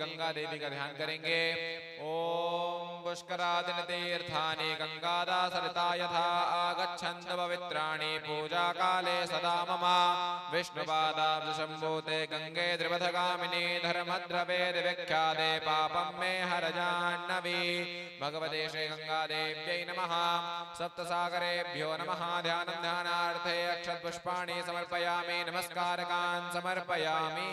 गंगा देवी का ध्यान करेंगे। ओम पुष्करादिन तीर्थानि गंगादा सरिता यथा आगच्छन्त पवित्राणि पूजा काले सदा मम विष्णुपादाब्ज शंभूते गंगे द्रिपथगामिनी धर्मद्रवेद विख्याते पापं मे हर जाह्नवी। भगवते श्री गंगादेव्यै नमः। सप्तसागरेभ्यो नमः। ध्यानं ध्यानार्थे अक्षतपुष्पाणि समर्पयामि, नमस्कारकान् समर्पयामि।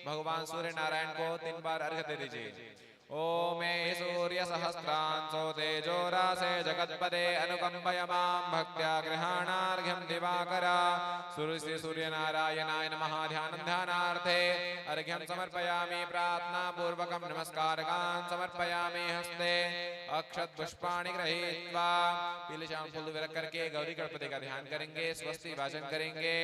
भगवान सूर्य नारायण को 3 बार अर्घ्य दे दीजिए। ओम सूर्य सहस्रांशो तेजोरासे जगत्पदे अनुकंपय मां भक्त्या गृहाणार्घ्यं दिवाकर। सूर्य सूर्य नारायणाय नमः। ध्यानं ध्यानार्थे अर्घ्यं समर्पयामि, प्रार्थना पूर्वकं नमस्कारकान् समर्पयामि। हस्ते अक्षत पुष्पाणि गृहीत्वा पीले श्याम फूल रख करके गौरी गणपति का ध्यान करेंगे, स्वस्ति वाचन करेंगे।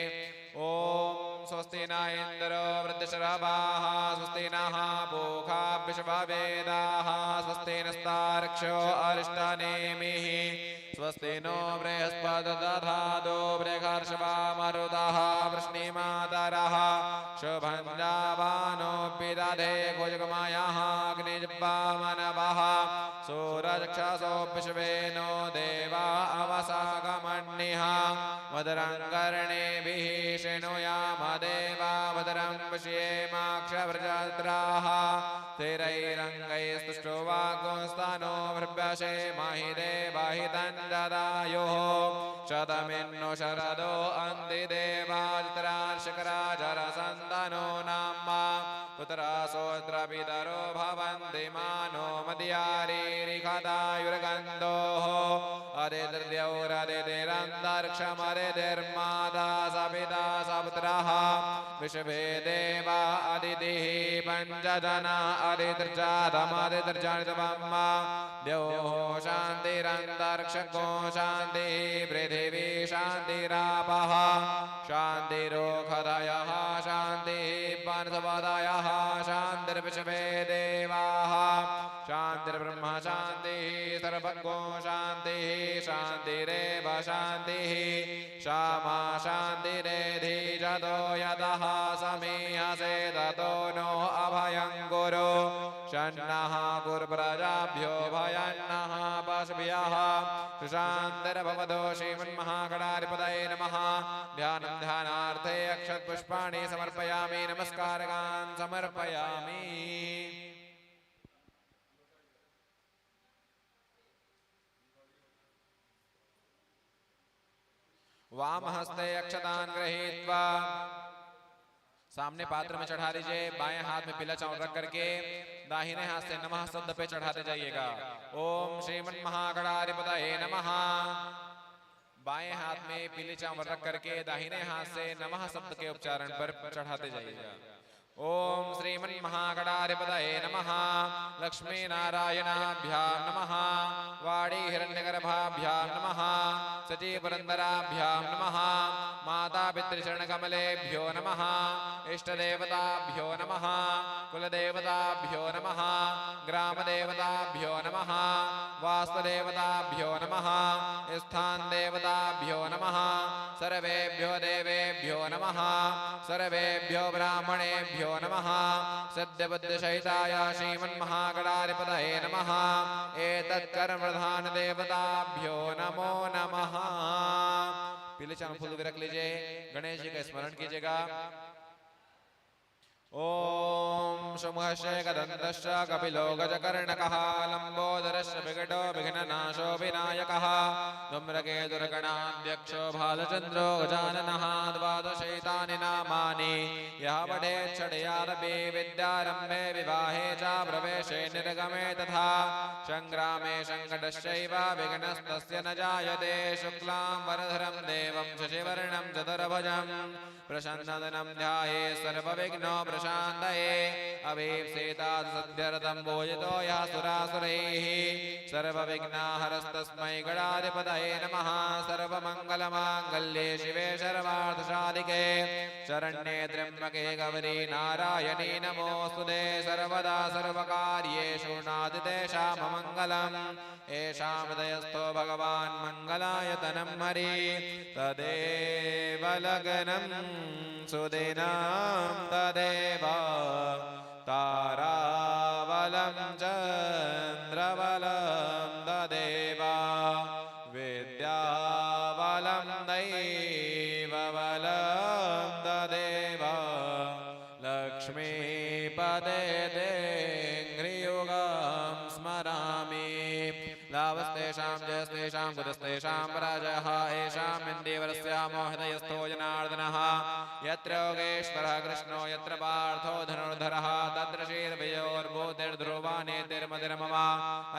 ओम स्वस्ति न इंद्रो वृद्धशरभाः, स्वस्ति नः पूषा विश्ववेदाः, स्वस्ति नस्तार्क्ष्यो अरिष्टनेमिः, स्वस्ति नो बृहस्पतिर्दधातु दधातु बृहर्षवा मरुतः वृष्णिमातरः शुभं जावानोऽपि दधे कुजगमयः अग्निजिह्वामनवः सूरजक्षसो विश्वे नो देवा अवसागमन्निः मदरं कर्णेभिः शृणुयाम देवा भद्रं पश्येमाक्षवृजत्राः स्थिरैरङ्गैस्तुष्टो वागुंस्तनो भृभ्यसे महि देवाहि तञ्जदायुः शतमिन्नो शरदो अन्ति देवाजतराशकराजरसन्तनो नाम पुत्रासोऽत्रपितरो भवन्ति मानो मद्यारीरिखदायुर्गन्धोः अदितिर्द्यौरदितिरन्तरिक्षमदितिर्माता सपिता सपुत्रः विश्वे देवा अदितिः पञ्चजना अदितिर्जातमदितिर्जनितमम् द्यौः शान्तिरन्तरिक्षको शान्तिः पृथिवी शान्तिरापः शान्तिरोषधयः शान्तिः वनस्पतयः शान्तिर्विश्वे देवाः शान्तिर्ब्रह्म शान्तिः सर्वज्ञो शान्तिः शान्तिरेव शान्तिः क्षमा शान्तिरेधि जतो यतः समीहसे ततो नो अभयं कुरु शन्नः कुर्प्रजाभ्यो भयन्नः पशुभ्यः सुशान्तिर्भवतो श्रीमन्महागणाधिपतये नमः। ध्यानं ध्यानार्थे अक्षतपुष्पाणि समर्पयामि, नमस्कारकान् समर्पयामि। वाम हस्ते अक्षतान् गृहीत्वा सामने पात्र में चढ़ा दीजिए। बाएं हाथ में पीला चावल रख करके दाहिने हाथ से नमः शब्द पे चढ़ाते जाइएगा। ओम श्रीमन्महागणाधिपतये नमः। बाएं हाथ में पीले चावल रख करके दाहिने हाथ से नमः शब्द के उच्चारण पर चढ़ाते जाइएगा। ओम श्रीमन्महागणाधिपतये नमः। लक्ष्मी नारायणाभ्यां नमः। वाणी हिरण्यगर्भाभ्यां नमः। सची पुरंदराभ्यां नमः। माता पितृचरणकमलेभ्यो नमः। इष्टदेवताभ्यो नमः। कुलदेवताभ्यो नमः। ग्रामदेवताभ्यो नमः। वास्तुदेवताभ्यो नमः। स्थान देवताभ्यो नमः। सर्वेभ्यो देवेभ्यो नमः। सर्वेभ्यो ब्राह्मणेभ्यो नमः। सद्यबुद्धिसहिताय श्रीमन्महागणाधिपतये नमः। एतत्कर्मप्रधान देवताभ्यो नमो नमः। पीले चावल फूल भी रख लीजिए। गणेश जी का स्मरण कीजिएगा। ओम शुम्भस्य गदन्तश्च कपिलो गजकर्णकः लम्बोदरस्य विकटो विघ्ननाशो विनायकः धूम्रकेतुर्गणाध्यक्षो भालचन्द्रो गजाननः द्वादशैतानि नामानि यः पठेत् षड्यादपि विद्यारम्भे विवाहे च प्रवेशे निर्गमे तथा संग्रामे संकटश्चैव विघ्नस्तस्य न जायते शुक्लां वरधरं देवं शशिवर्णं चतुर्भुजं प्रसन्नवदनं ध्यायेत् सर्वविघ्नो शान्तये अभीप्सितात् सद्यर्थं भूयतो यः सुरासुरैः सर्वविघ्नहरस्तस्मै गणाधिपतये नमः। सर्वमङ्गलमाङ्गल्ये शिवे सर्वार्थसाधिके शरण्ये त्र्यम्बके गौरी नारायणी नमोऽस्तुते। सर्वदा सर्वकार्येषु नादितेषां मङ्गलम् येषां हृदयस्थो भगवान् मङ्गलायतनं हरि तदेव लग्नं सुदिनं तदेव तारा बलं चन्द्रबलं ददेव विद्याबलं दैवबलं ददेव लक्ष्मीपदे देङ्घ्रियुगं स्मरामि लाभस्तेषां जयस्तेषां कुतस्तेषां पराजयः येषाम् इन्दीवरस्यामो हृदयस्थो जनार्दनः यत्र योगेश्वरः कृष्णो यत्र पार्थो धनुर्धरः तत्र शीर्भयोर्भूतिर्ध्रुवानेतिर्मतिर्मम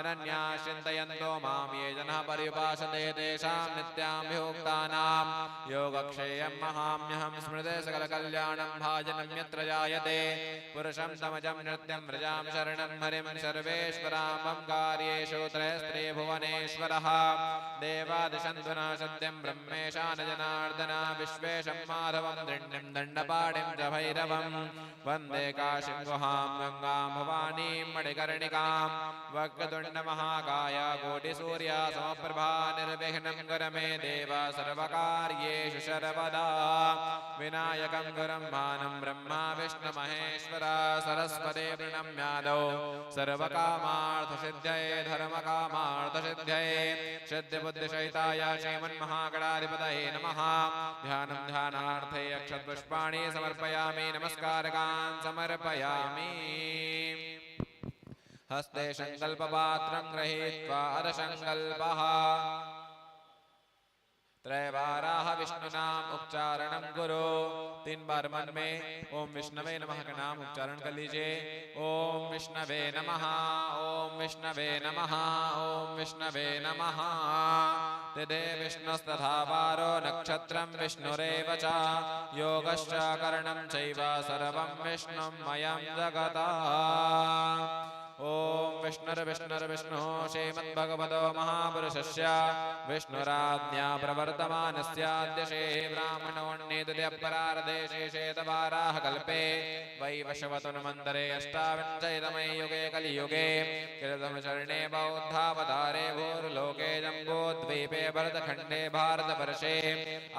अनन्या चिन्तयन्तो मां ये जनः पर्युपासते तेषां नित्याभियुक्तानां योगक्षेयं महाम्यहं स्मृते सकलकल्याणं भाजनं यत्र जायते पुरुषं समजं नृत्यं व्रजां शरणं हरिं सर्वेश्वरामं कार्येषु त्रयस्त्रे भुवनेश्वरः देवादिशन्त्वनः सत्यं ब्रह्मेशान जनार्दन विश्वेशं माधवं दण्डिं दण्डपाणिं च भैरवं वन्दे काशीं गुहां गङ्गां भवानीं मणिकर्णिकां वक्रतुण्डमहाकाय कोटिसूर्या समप्रभा निर्विघ्नं कुरु मे देव सर्वकार्येषु सर्वदा विनायकं गुरुं भानं ब्रह्मा विष्णुमहेश्वर सरस्वती प्रणम्यादौ सर्वकामार्थसिद्धये धर्मकामार्थसिद्धये सिद्धिबुद्धिसहिताय श्रीमन्महागणाधिपतये नमः ध्यानं ध्यानार्थे अक्षतपुष्पाणि समर्पयामि नमस्कारकान् समर्पयामि हस्ते संकल्पपात्रं गृहीत्वा अरसंकल्पः त्रैवाराः विष्णुनाम उच्चारणं करो 3 बार मन में ओम विष्णवे नमः का नाम उच्चारण कर लीजिए ओम विष्णवे नमः ओम विष्णवे नमः ओम विष्णवे नमः तदे विष्णुस्तथा वारो नक्षत्रं विष्णुरेव च योगश्च करणं चैव सर्वं विष्णुमयं जगता ओम विष्णुर्विष्णुर्विष्णु श्रीमद्भगवतो महापुरुषस्य विष्णुराज्ञा प्रवर्तमानस्याद्यशे ब्राह्मणोन्नेतुर्यपरारदेशे शेतवाराह कल्पे वैवशवतनुमन्तरे अष्टाविंशतितमे युगे कलियुगे कृतमचरणे बौद्धावतारे भूर्लोके जम्बूद्वीपे भरतखण्डे भारतवर्षे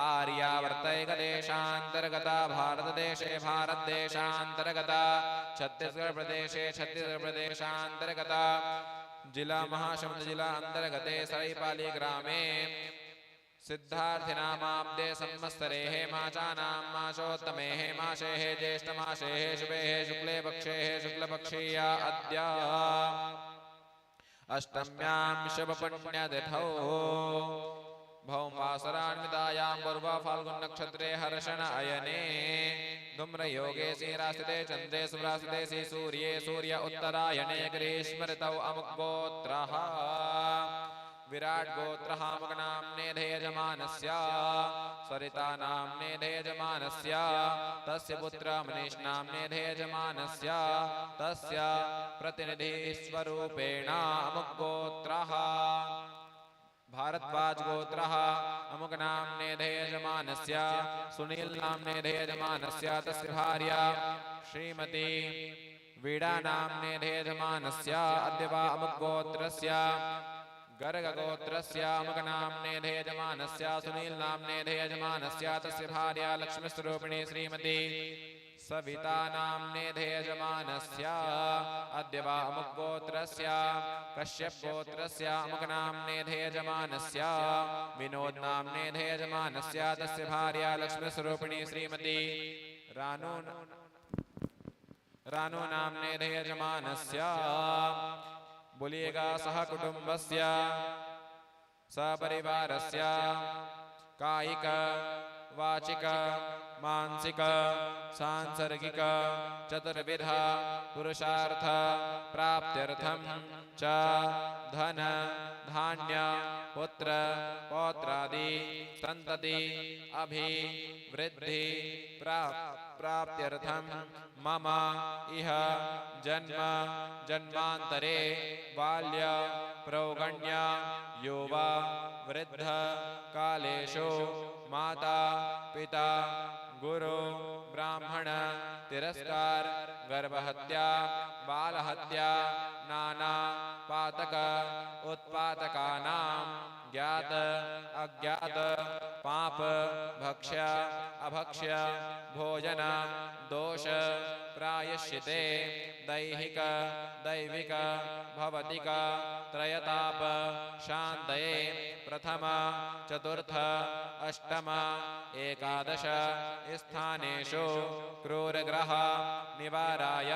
आर्यावर्तैकदेशान्तर्गता भारतदेशे भारतदेशान्तर्गता छत्तीसगढ़ प्रदेशे छत्तीसगढ़ प्रदेशान्तर्गता जिला महासमुंद जिला अंतर्गते सराईपाली ग्रामे सिद्धार्थिनामाब्दे संवत्सरे हेमाचानां मासोत्तमे हेमासे ज्येष्ठमासे शुभे शुक्ले पक्षे शुक्लपक्षीया अद्य अष्टम्यां शुभपुण्यतिथौ भौमवासरान्वितायां पूर्वा फाल्गुन नक्षत्रे हर्षण अयने धूम्रयोगे श्रीरासिते चन्द्रे सुरासिते श्री सूर्ये सूर्य उत्तरायणे ग्रीष्मऋतौ अमुक्गोत्रः विराट गोत्रः अमुकनाम्ने यजमानस्य सरिता नाम्ने यजमानस्य तस्य पुत्र मनीष नाम्ने यजमानस्य तस्य प्रतिनिधिस्वरूपेण अमुक्गोत्रः भारद्वाज गोत्रः अमुक नाम्ने यजमानस्य सुनील नाम्ने यजमानस्य तस्य भार्या श्रीमती वीणा नाम्ने यजमानस्य अद्य वा अमुक गोत्रस्य गर्ग गोत्रस्य अमुक नाम्ने यजमानस्य सुनील नाम्ने यजमानस्य तस्य भार्या लक्ष्मीस्वरूपिणी श्रीमती सविता नाम्ने यजमानस्य अद्य वा अमुक गोत्रस्य कश्यप गोत्रस्य अमुक नाम्ने यजमानस्य विनोद नाम्ने यजमानस्य तस्य भार्या लक्ष्मीस्वरूपिणी श्रीमती रानो नाम्ने यजमानस्य बोलिएगा सह कुटुंबस्य सपरिवारस्य कायिक वाचिक मानसिक सांसर्गिक चतुर्विध पुरुषार्थ प्राप्त्यर्थं च धन धान्य पुत्र पौत्रादि संतति अभिवृद्धि प्राप्त्यर्थं मम इह जन्म जन्मांतरे बाल्य प्रौगण्य युवा वृद्ध कालेषु माता पिता गुरु ब्राह्मण तिरस्कार गर्भहत्या बालहत्या नाना पातक उत्पातकानां ज्ञात अज्ञात पाप भक्ष्य अभक्ष्य भोजन दोष प्रायश्चिते दैहिक दैविक भवतिक त्रयताप शान्तये प्रथम चतुर्थ अष्टम एकादश स्थानेषु क्रूरग्रह निवाराय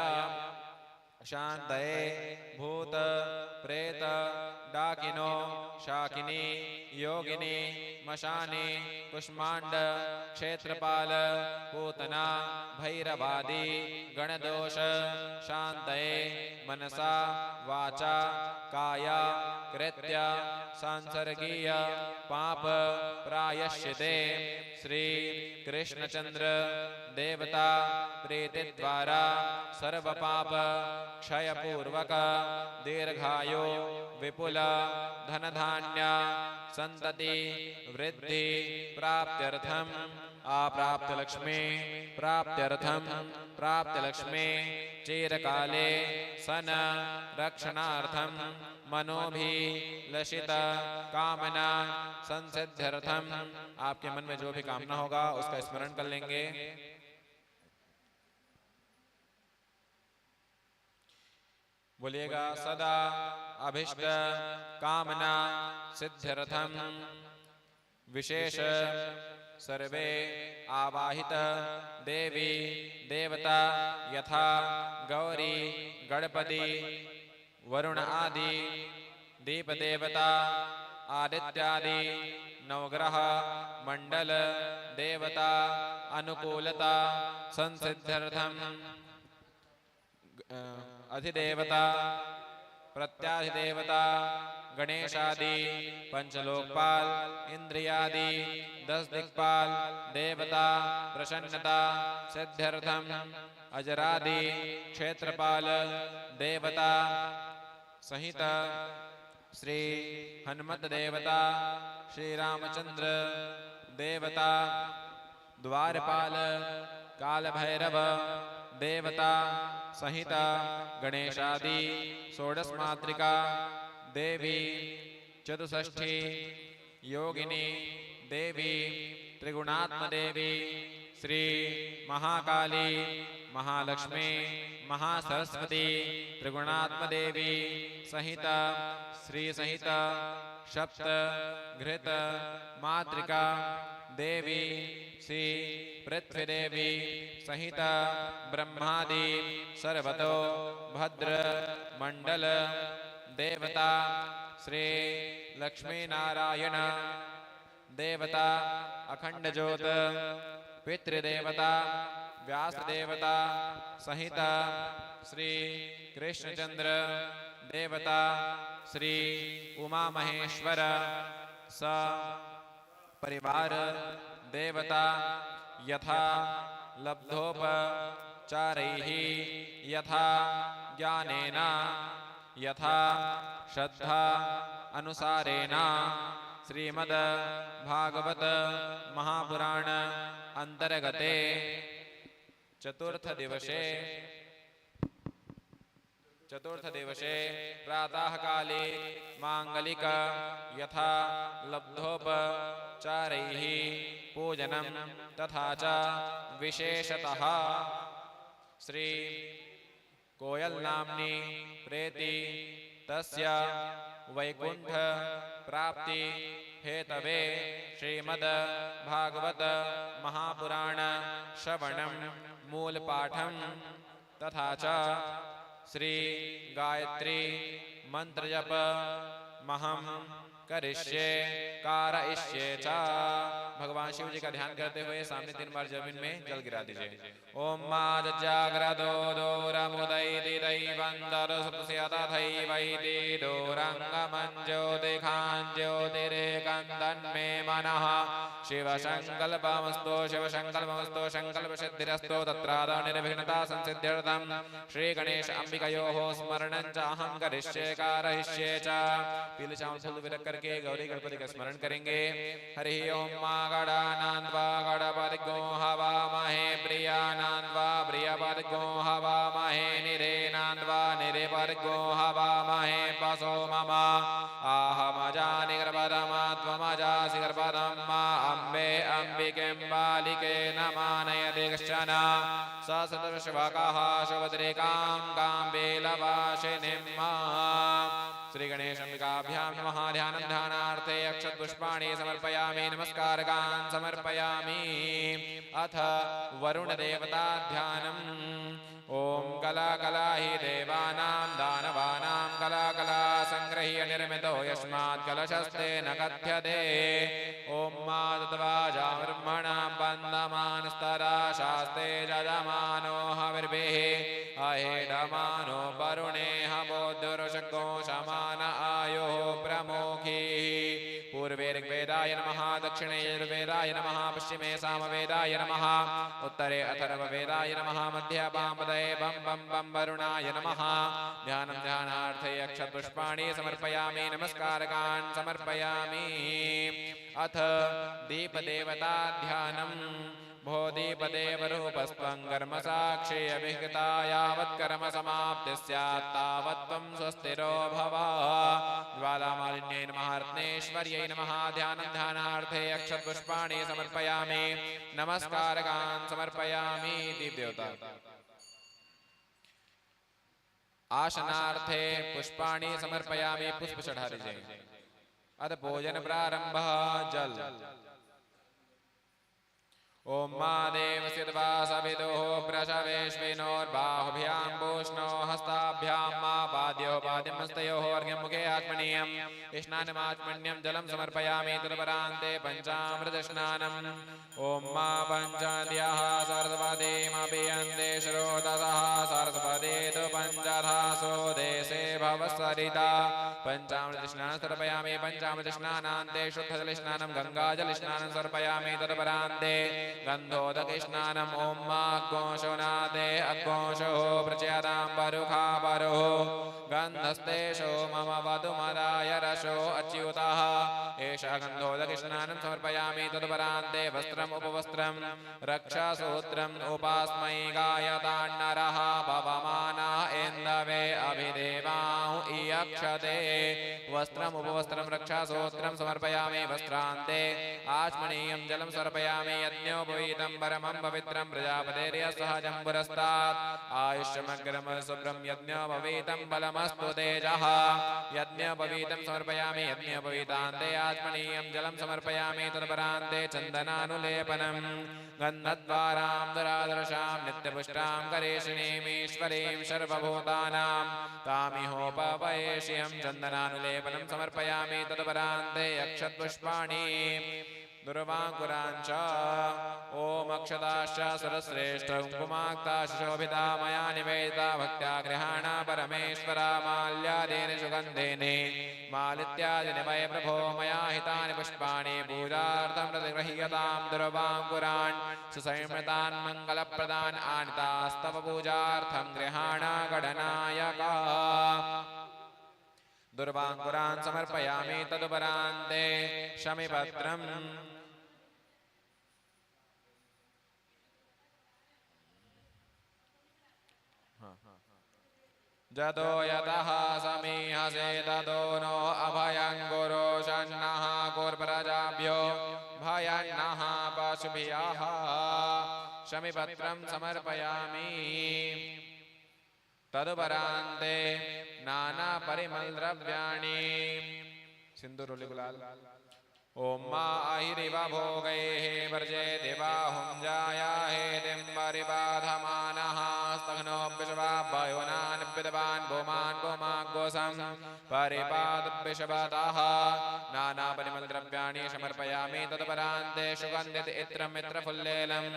शान्तये भूत प्रेत डाकिनो शाकिनी योगिनी मशानी कुष्मांड क्षेत्रपाल पूतना भैरवादी गणदोष शान्तये मनसा वाचा काया कृत्य सांसर्गीय पाप प्रायश्चिते श्री कृष्णचंद्र देवता प्रीति द्वारा सर्व पाप क्षय पूर्वक दीर्घायु विपुल धन धान्य संतति वृद्धि प्राप्त्यर्थम अप्राप्त लक्ष्मी प्राप्त्यर्थम प्राप्त लक्ष्मी चिरकाले सन रक्षणार्थम मनोभिलषित कामना संसिद्ध्यर्थम आपके मन में जो भी कामना होगा उसका स्मरण कर लेंगे। बोलिएगा सदा अभिष्ट कामना सिद्ध्यर्थम विशेष सर्वे आवाहित देवी देवता यथा गौरी गणपति वरुण आदि दीप देवता आदित्यादि नवग्रह मंडल देवता अनुकूलता संसिद्ध्यर्थम अधिदेवता प्रत्याधिदेवता गणेशादि पंचलोकपाल इंद्रियादि 10 दिक्पाल देवता प्रसन्नता सिद्ध्यर्थम अजरादि क्षेत्रपाल देवता सहित श्री हनुमत देवता श्री रामचंद्र देवता द्वारपाल काल भैरव देवता सहित गणेशादि षोडश मातृका देवी चतुष्ठी योगिनी देवी त्रिगुणात्म देवी श्री महाकाली महालक्ष्मी महासरस्वती त्रिगुणात्म देवी सहित श्री सहित सप्त घृत मातृका देवी श्री पृथ्वी देवी सहित ब्रह्मादि सर्वतो भद्र मंडल देवता श्री लक्ष्मी नारायण देवता अखंड ज्योत पितृदेवता व्यास देवता सहित श्री कृष्णचंद्र देवता श्री उमा महेश्वर स परिवार देवता यथा लब्धोपचारैः यथा ज्ञानेन यथा श्रद्धा अनुसारेण श्रीमद् भागवत महापुराण अंतर्गते चतुर्थ दिवसे प्रातः काले मांगलिक यथा लब्धोपचारैः पूजनं तथा च विशेषतः श्री कोयल नाम्नी प्रेति तस्य वैकुंठ प्राप्ति हेतवे श्रीमद् भागवत महापुराण श्रवणं मूल पाठं तथा च श्री गायत्री मंत्र जप महम करिष्ये कारयिष्ये च। भगवान शिव जी का ध्यान करते हुए सामने 3 बार जमीन में जल गिरा दीजिए। ओम माद जाग्रतो दोरमुदैति दैव गन्धर्वस्य तथैवैति दूरङ्गमञ्ज्योतिखाञ्ज्योतिरेकन्दन्मे मनः शिवसङ्कल्पमस्तु शिवसङ्कल्पमस्तु सङ्कल्पसिद्धिरस्तु तत्रादौ निर्विघ्नता संसिद्ध्यर्थं श्रीगणेश अम्बिकयोः स्मरणं च अहं करिष्ये कारयिष्ये च। पीले चावल फूल विरख करके गौरी गणपति का स्मरण करेंगे। हरि ओम मां गणानान्वा गणपतिगो हवामहे प्रियानान्वा प्रियपतिगो हवामहे निरेनान्वा निरेपतिगो हवामहे पशो मम आहमजानि गर्भदमा त्वमजासि गर्भदं मा अम्बे अम्बिकें बालिके नमानय दीक्षण स सतर्षवकः शुभद्रेकां काम्बेलवासिनीं मा। श्री गणेश अंबिकाभ्यां नमः। ध्यानं ध्यानार्थे अक्षतपुष्पाणि समर्पयामि नमस्कारकान् समर्पयामि। अथ वरुण देवता ध्यानम्। ओम कला कला हि देवानां दानवानां कला कला संग्रह्य निर्मितो यस्मात् कलशस्ते न कथ्यते। ओम मातत्वाजाब्रह्मणां बन्धमानस्तरा शास्ते जजमानो हविर्भिः अहेडमानो वरुणे हवोद्दुर्शको समान आयुः प्रमुखीः। पूर्वे ऋग्वेदाय नमः दक्षिणे यजुर्वेदाय नमः पश्चिमे सामवेदाय नमः उत्तरे अथर्ववेदाय नमः मध्ये वामपदये बं बं बं वरुणाय नमः। ध्यानं ध्यानार्थे अक्षतपुष्पाणि समर्पयामि नमस्कारकान् समर्पयामि। अथ दीपदेवता ध्यानम्। भो दीपदेवरूपस्त्वं कर्मसाक्षी अभिहिता यावत् कर्म समाप्ति स्यात् तावत् त्वं स्वस्तिरो भव। ज्वालामालिन्यै नमः रत्नेश्वर्यै नमः। ध्यानं ध्यानार्थे अक्षतपुष्पाणि समर्पयामि नमस्कारकान् समर्पयामि। दीपदेवता आसनार्थे पुष्पाणि समर्पयामि पुष्प चढ़ा दीजिए। अथ भोजन प्रारंभ। जल ओम महादेवस्य सविदुः प्रसवेश्विनोर्बाहुभ्यां पूष्णो हस्ताभ्यां मा पाद्यो पाद्यमस्तयोः अर्घ्यं मुखे आत्मनीयं स्नानमात्मन्यं जलं समर्पयामि। तदपरान्ते पञ्चामृतस्नानम्। ओम मा पञ्चद्यः सरस्वतीमभियन्ते श्रोतसः सरस्वती तु पञ्चधासो देशे भवसरिता। पञ्चामृतस्नानं समर्पयामि। पञ्चामृतस्नानान्ते शुद्धजलस्नानं गङ्गाजलस्नानं समर्पयामि। तदपरान्ते गन्धोदक स्नानम्। ओम अग्गोषो नादे अग्गोषो प्रचयातां बरुखा बरुः गन्धस्तेषो मम वधुमदाय रसो अच्युतः। एषः गन्धोदक स्नानं समर्पयामि। तदपरान्ते वस्त्रम् उपवस्त्रं रक्षासूत्रम् उपास्मै गायतान्नरः पवमानः इन्दवे अभिदेवाहु इयक्षते। वस्त्रम् उपवस्त्रं रक्षासूत्रं समर्पयामि। वस्त्रान्ते आचमनीयं जलं समर्पयामि। यज्ञोपवीतं परमं पवित्रं प्रजापतेर्यः सहजं पुरस्तात् आयुष्यमग्रम शुभ्रं यज्ञोपवीतं बलमस्तु तेजः। यज्ञोपवीतं समर्पयामि। यज्ञोपवीतान्ते आचमनीयं जलं समर्पयामि। तदपरान्ते चन्दनानुलेपनं गन्धद्वारां दुरादर्शां नित्यपुष्टां करेशिनीमीश्वरीं सर्वभूतानां तामिहोपवेश्यं चन्दनानुलेपनं समर्पयामि। तदपरान्ते अक्षतपुष्पाणि दुर्वाङ्कुराञ्च। ओम अक्षताश्च सुरश्रेष्ठ कुङ्कुमाक्ताश्च शोभिता मया निवेदिता भक्त्या गृहाणा परमेश्वरा माल्यादेन सुगन्धेने मालित्यादिनि वै प्रभो मया हितानि पुष्पाणि पूजार्थं प्रतिगृह्यतां दुर्वाङ्कुरान् सुसंस्मृतान् मङ्गलप्रदान् आनीतास्तव पूजार्थं गृहाणा गणनायका। दुर्वाङ्कुरान् समर्पयामि। तदुपरान्ते शमीपत्रम्। जतो यतः समीहसे ततो नो अभयं गुरो शन्नः कुर्प्रजाभ्यो भयन्नः पशुभ्यः। शमीपत्रं समर्पयामि। तदुपरान्ते नाना परिमल द्रव्याणि सिंदूर गुलाल। ओम मा अहिरिव भोगैः वर्जे दिवाहुं जायाहे दिम्बरिबाधमानः स्तघ्नो विषवा वायुनान् विद्वान् भूमान् भूमाग्गोसं परिपादविषवताः नानापरिमलद्रव्याणि समर्पयामि तदपरान्ते सुगन्धित इत्रमित्रफुल्लेलम्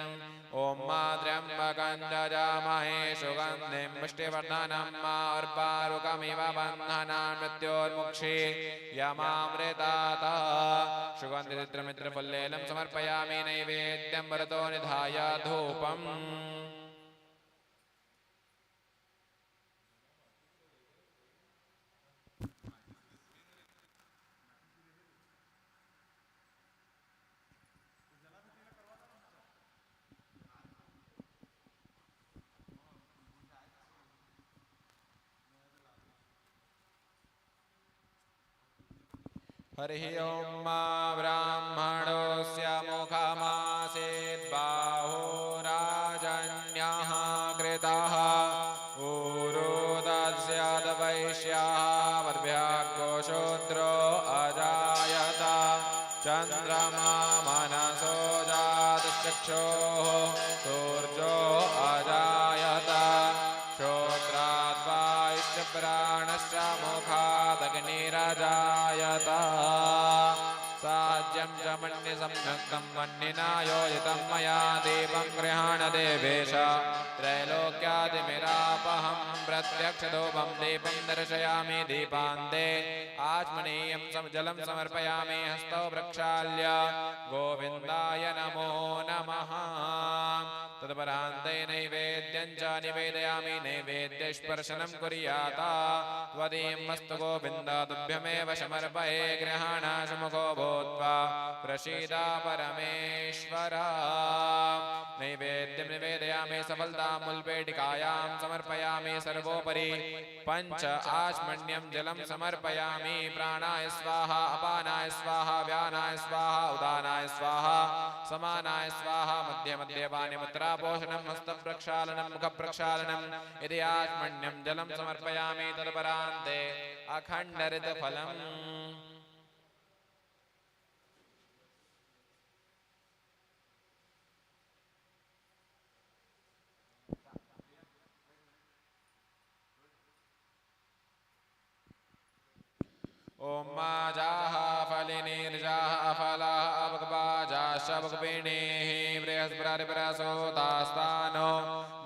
ॐ मा त्र्यम्बकं जजामहे सुगन्धिं पुष्टिवर्धनं मा अर्पारुकमिव बन्धनान् मृत्योर्मुक्षे यमामृतात् सुगन्धित्रमित्रफुल्लेलं समर्पयामि नैवेद्यं वरतो निधाय धूपम् हरिः ॐ ब्राह्मणोऽस्य मुखमासीद्बाहो राजन्यः कृतः ऊरुदस्याद् वैश्याः वर्भ्याग्गो शूद्रो अजायत चन्द्रमा मनसो जातश्चक्षुः सूर्यो अजायत श्रोत्राद्वायुश्च प्राणश्च मुखादग्निरजायत साज्यं च मन्यसम्यक्तं मन्निना योजितं मया दीपं गृहाण देवेश त्रैलोक्यादिमिरापहं प्रत्यक्षधूपं दीपं दर्शयामि दीपान्ते आचमनीयं जलं समर्पयामि हस्तौ प्रक्षाल्य गोविन्दाय नमो नमः तदपरान्ते नैवेद्यं च निवेदयामि नैवेद्यस्पर्शनं कुर्यात् त्वदीयं मस्तु गोविन्द तुभ्यमेव समर्पये गृहाणाशमुखो भूत्वा प्रसीद परमेश्वर नैवेद्यं निवेदयामि सफलतामुल्पेटिकायां समर्पयामि सर्वोपरि पञ्च आचमन्यं जलं समर्पयामि प्राणाय स्वाहा अपानाय स्वाहा व्यानाय स्वाहा उदानाय स्वाहा समानाय स्वाहा मध्ये मध्ये पानिमुद्रापोषणं हस्तप्रक्षालनं मुखप्रक्षालनं यदि आचमन्यं जलं समर्पयामि तदपरान्ते अखण्डरितफलम् ओम माजाः फलिनीर्जाः अफलाः अवग्बाजाश्च वग्पिणीः बृहस्पतिप्रसूतास्तानो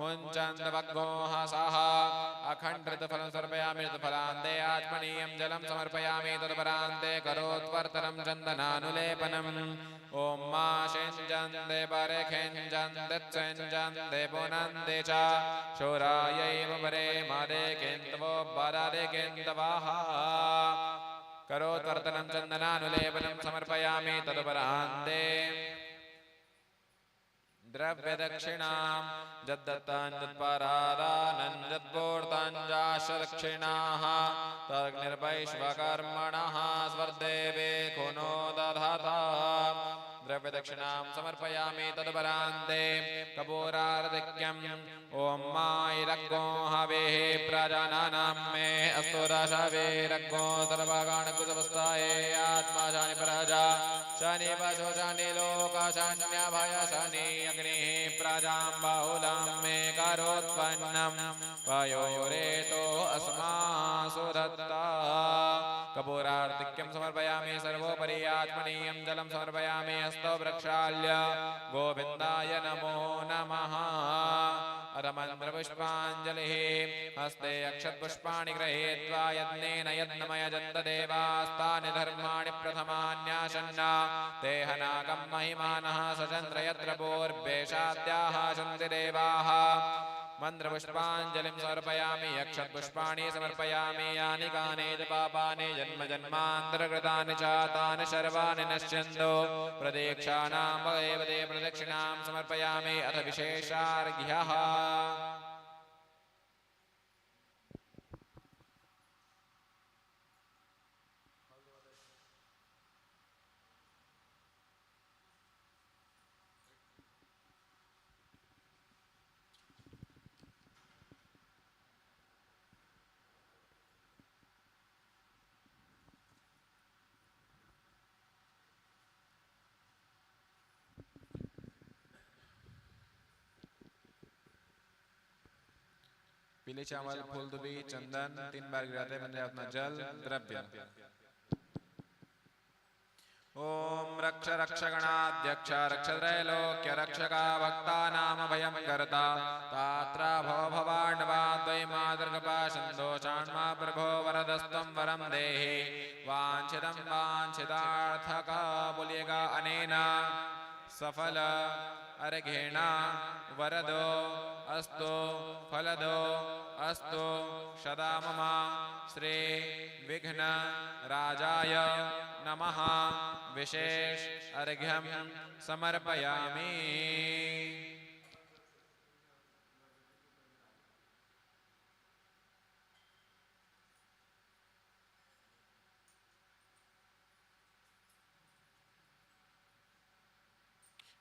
मुञ्चन्द्वग्गोः सः अखण्डृतफलं समर्पयामि ऋतुफलान्ते आचमनीयं जलं समर्पयामि तदपरान्ते करोत्वर्तनं चन्दनानुलेपनम् ओम मा शिञ्जन्ते परिखिञ्जन्ते त्सिञ्जन्ते पुनन्ते च शूरायैव परे मदे किन्तवो वरदे किन्तवः करोत्वर्तनं चन्दनानुलेपनं समर्पयामि तदुपरान्ते द्रव्यदक्षिणां यद्दत्तां यत्परादानं यत्पूर्ताञ्जाश्च दक्षिणाः तदग्निर्वैश्वकर्मणः स्वर्देवे कुनो दधाता द्रव्यदक्षिणां समर्पयामि तदुपरान्ते कपूरार्धिक्यम् ॐ मायिरग्गो हवेः प्रजानानां मे अस्तु दशवीरग्गो सर्वगाणकुशवस्थाये आत्मा शानि प्रजा शनि पशु शनि लोक शन्यभय शनि अग्निः प्रजां बाहुलां मे करोत्पन्नं वयोरेतो अस्मासु दत्ता कपूरार्तिक्यं समर्पयामि सर्वोपरि आत्मनीयं जलं समर्पयामि हस्तौ प्रक्षाल्य गोविन्दाय नमो नमः अरमन्त्रपुष्पाञ्जलिः हस्ते अक्षतपुष्पाणि गृहीत्वा यज्ञेन यज्ञमयजन्त देवास्तानि धर्माणि प्रथमान्यासन्ना ते हनाकं महिमानः सचन्द्र यत्र पूर्वेशाद्याः सन्ति देवाः मन्त्रपुष्पाञ्जलिं समर्पयामि अक्षतपुष्पाणि समर्पयामि यानि कानि च पापानि जन्म जन्मान्तरकृतानि च तानि सर्वाणि नश्यन्तु प्रदीक्षाणां एव ते प्रदक्षिणां समर्पयामि अथ विशेषार्घ्यः पीले चावल, फूल दुबी, चंदन 3 बार गिराते बन जाए अपना जल द्रव्य। ओम रक्ष रक्षगणाध्यक्ष रक्षत्रैलोक्य रक्षका भक्तानाम भयं कर्ता तात्रा भव भवाण्डवा द्वैमातृगपा सन्दोषान्मा प्रभो वरदस्तं वरं देहि वाञ्छितं वाञ्छितार्थका बोलिएगा अनेन सफल अर्घेण वरदो अस्तु फलदो अस्तु सदा मम श्री विघ्न राजाय नमः विशेष अर्घ्यं समर्पयामि।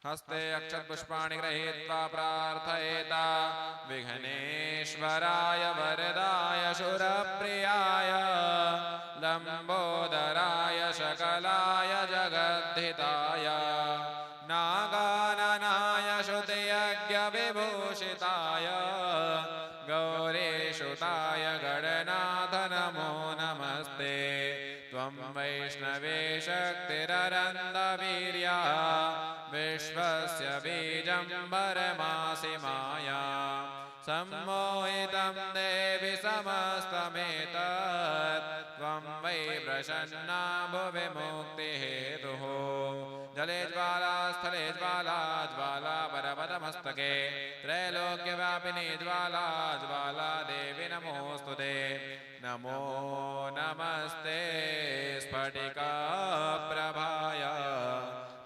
हस्ते अक्षतपुष्पाणि गृहीत्वा प्रार्थयेत विघ्नेश्वराय वरदाय शूरप्रियाय लंबोदराय सकलाय जगद्धिताय नागाननाय श्रुतियज्ञविभूषिताय गौरीसुताय गणनाथ नमो नमस्ते। त्वं वैष्णवे शक्तिरनन्दवीर्या विश्वस्य बीजं परमासि माया सम्मोहितं देवि समस्तमेतत् त्वं वै प्रसन्ना भुवि मुक्तिहेतुः। जले ज्वाला स्थले ज्वाला ज्वाला पर्वतमस्तके त्रैलोक्यव्यापिनी ज्वाला ज्वाला देवी नमोस्तुते। नमो नमस्ते स्फटिकाप्रभाय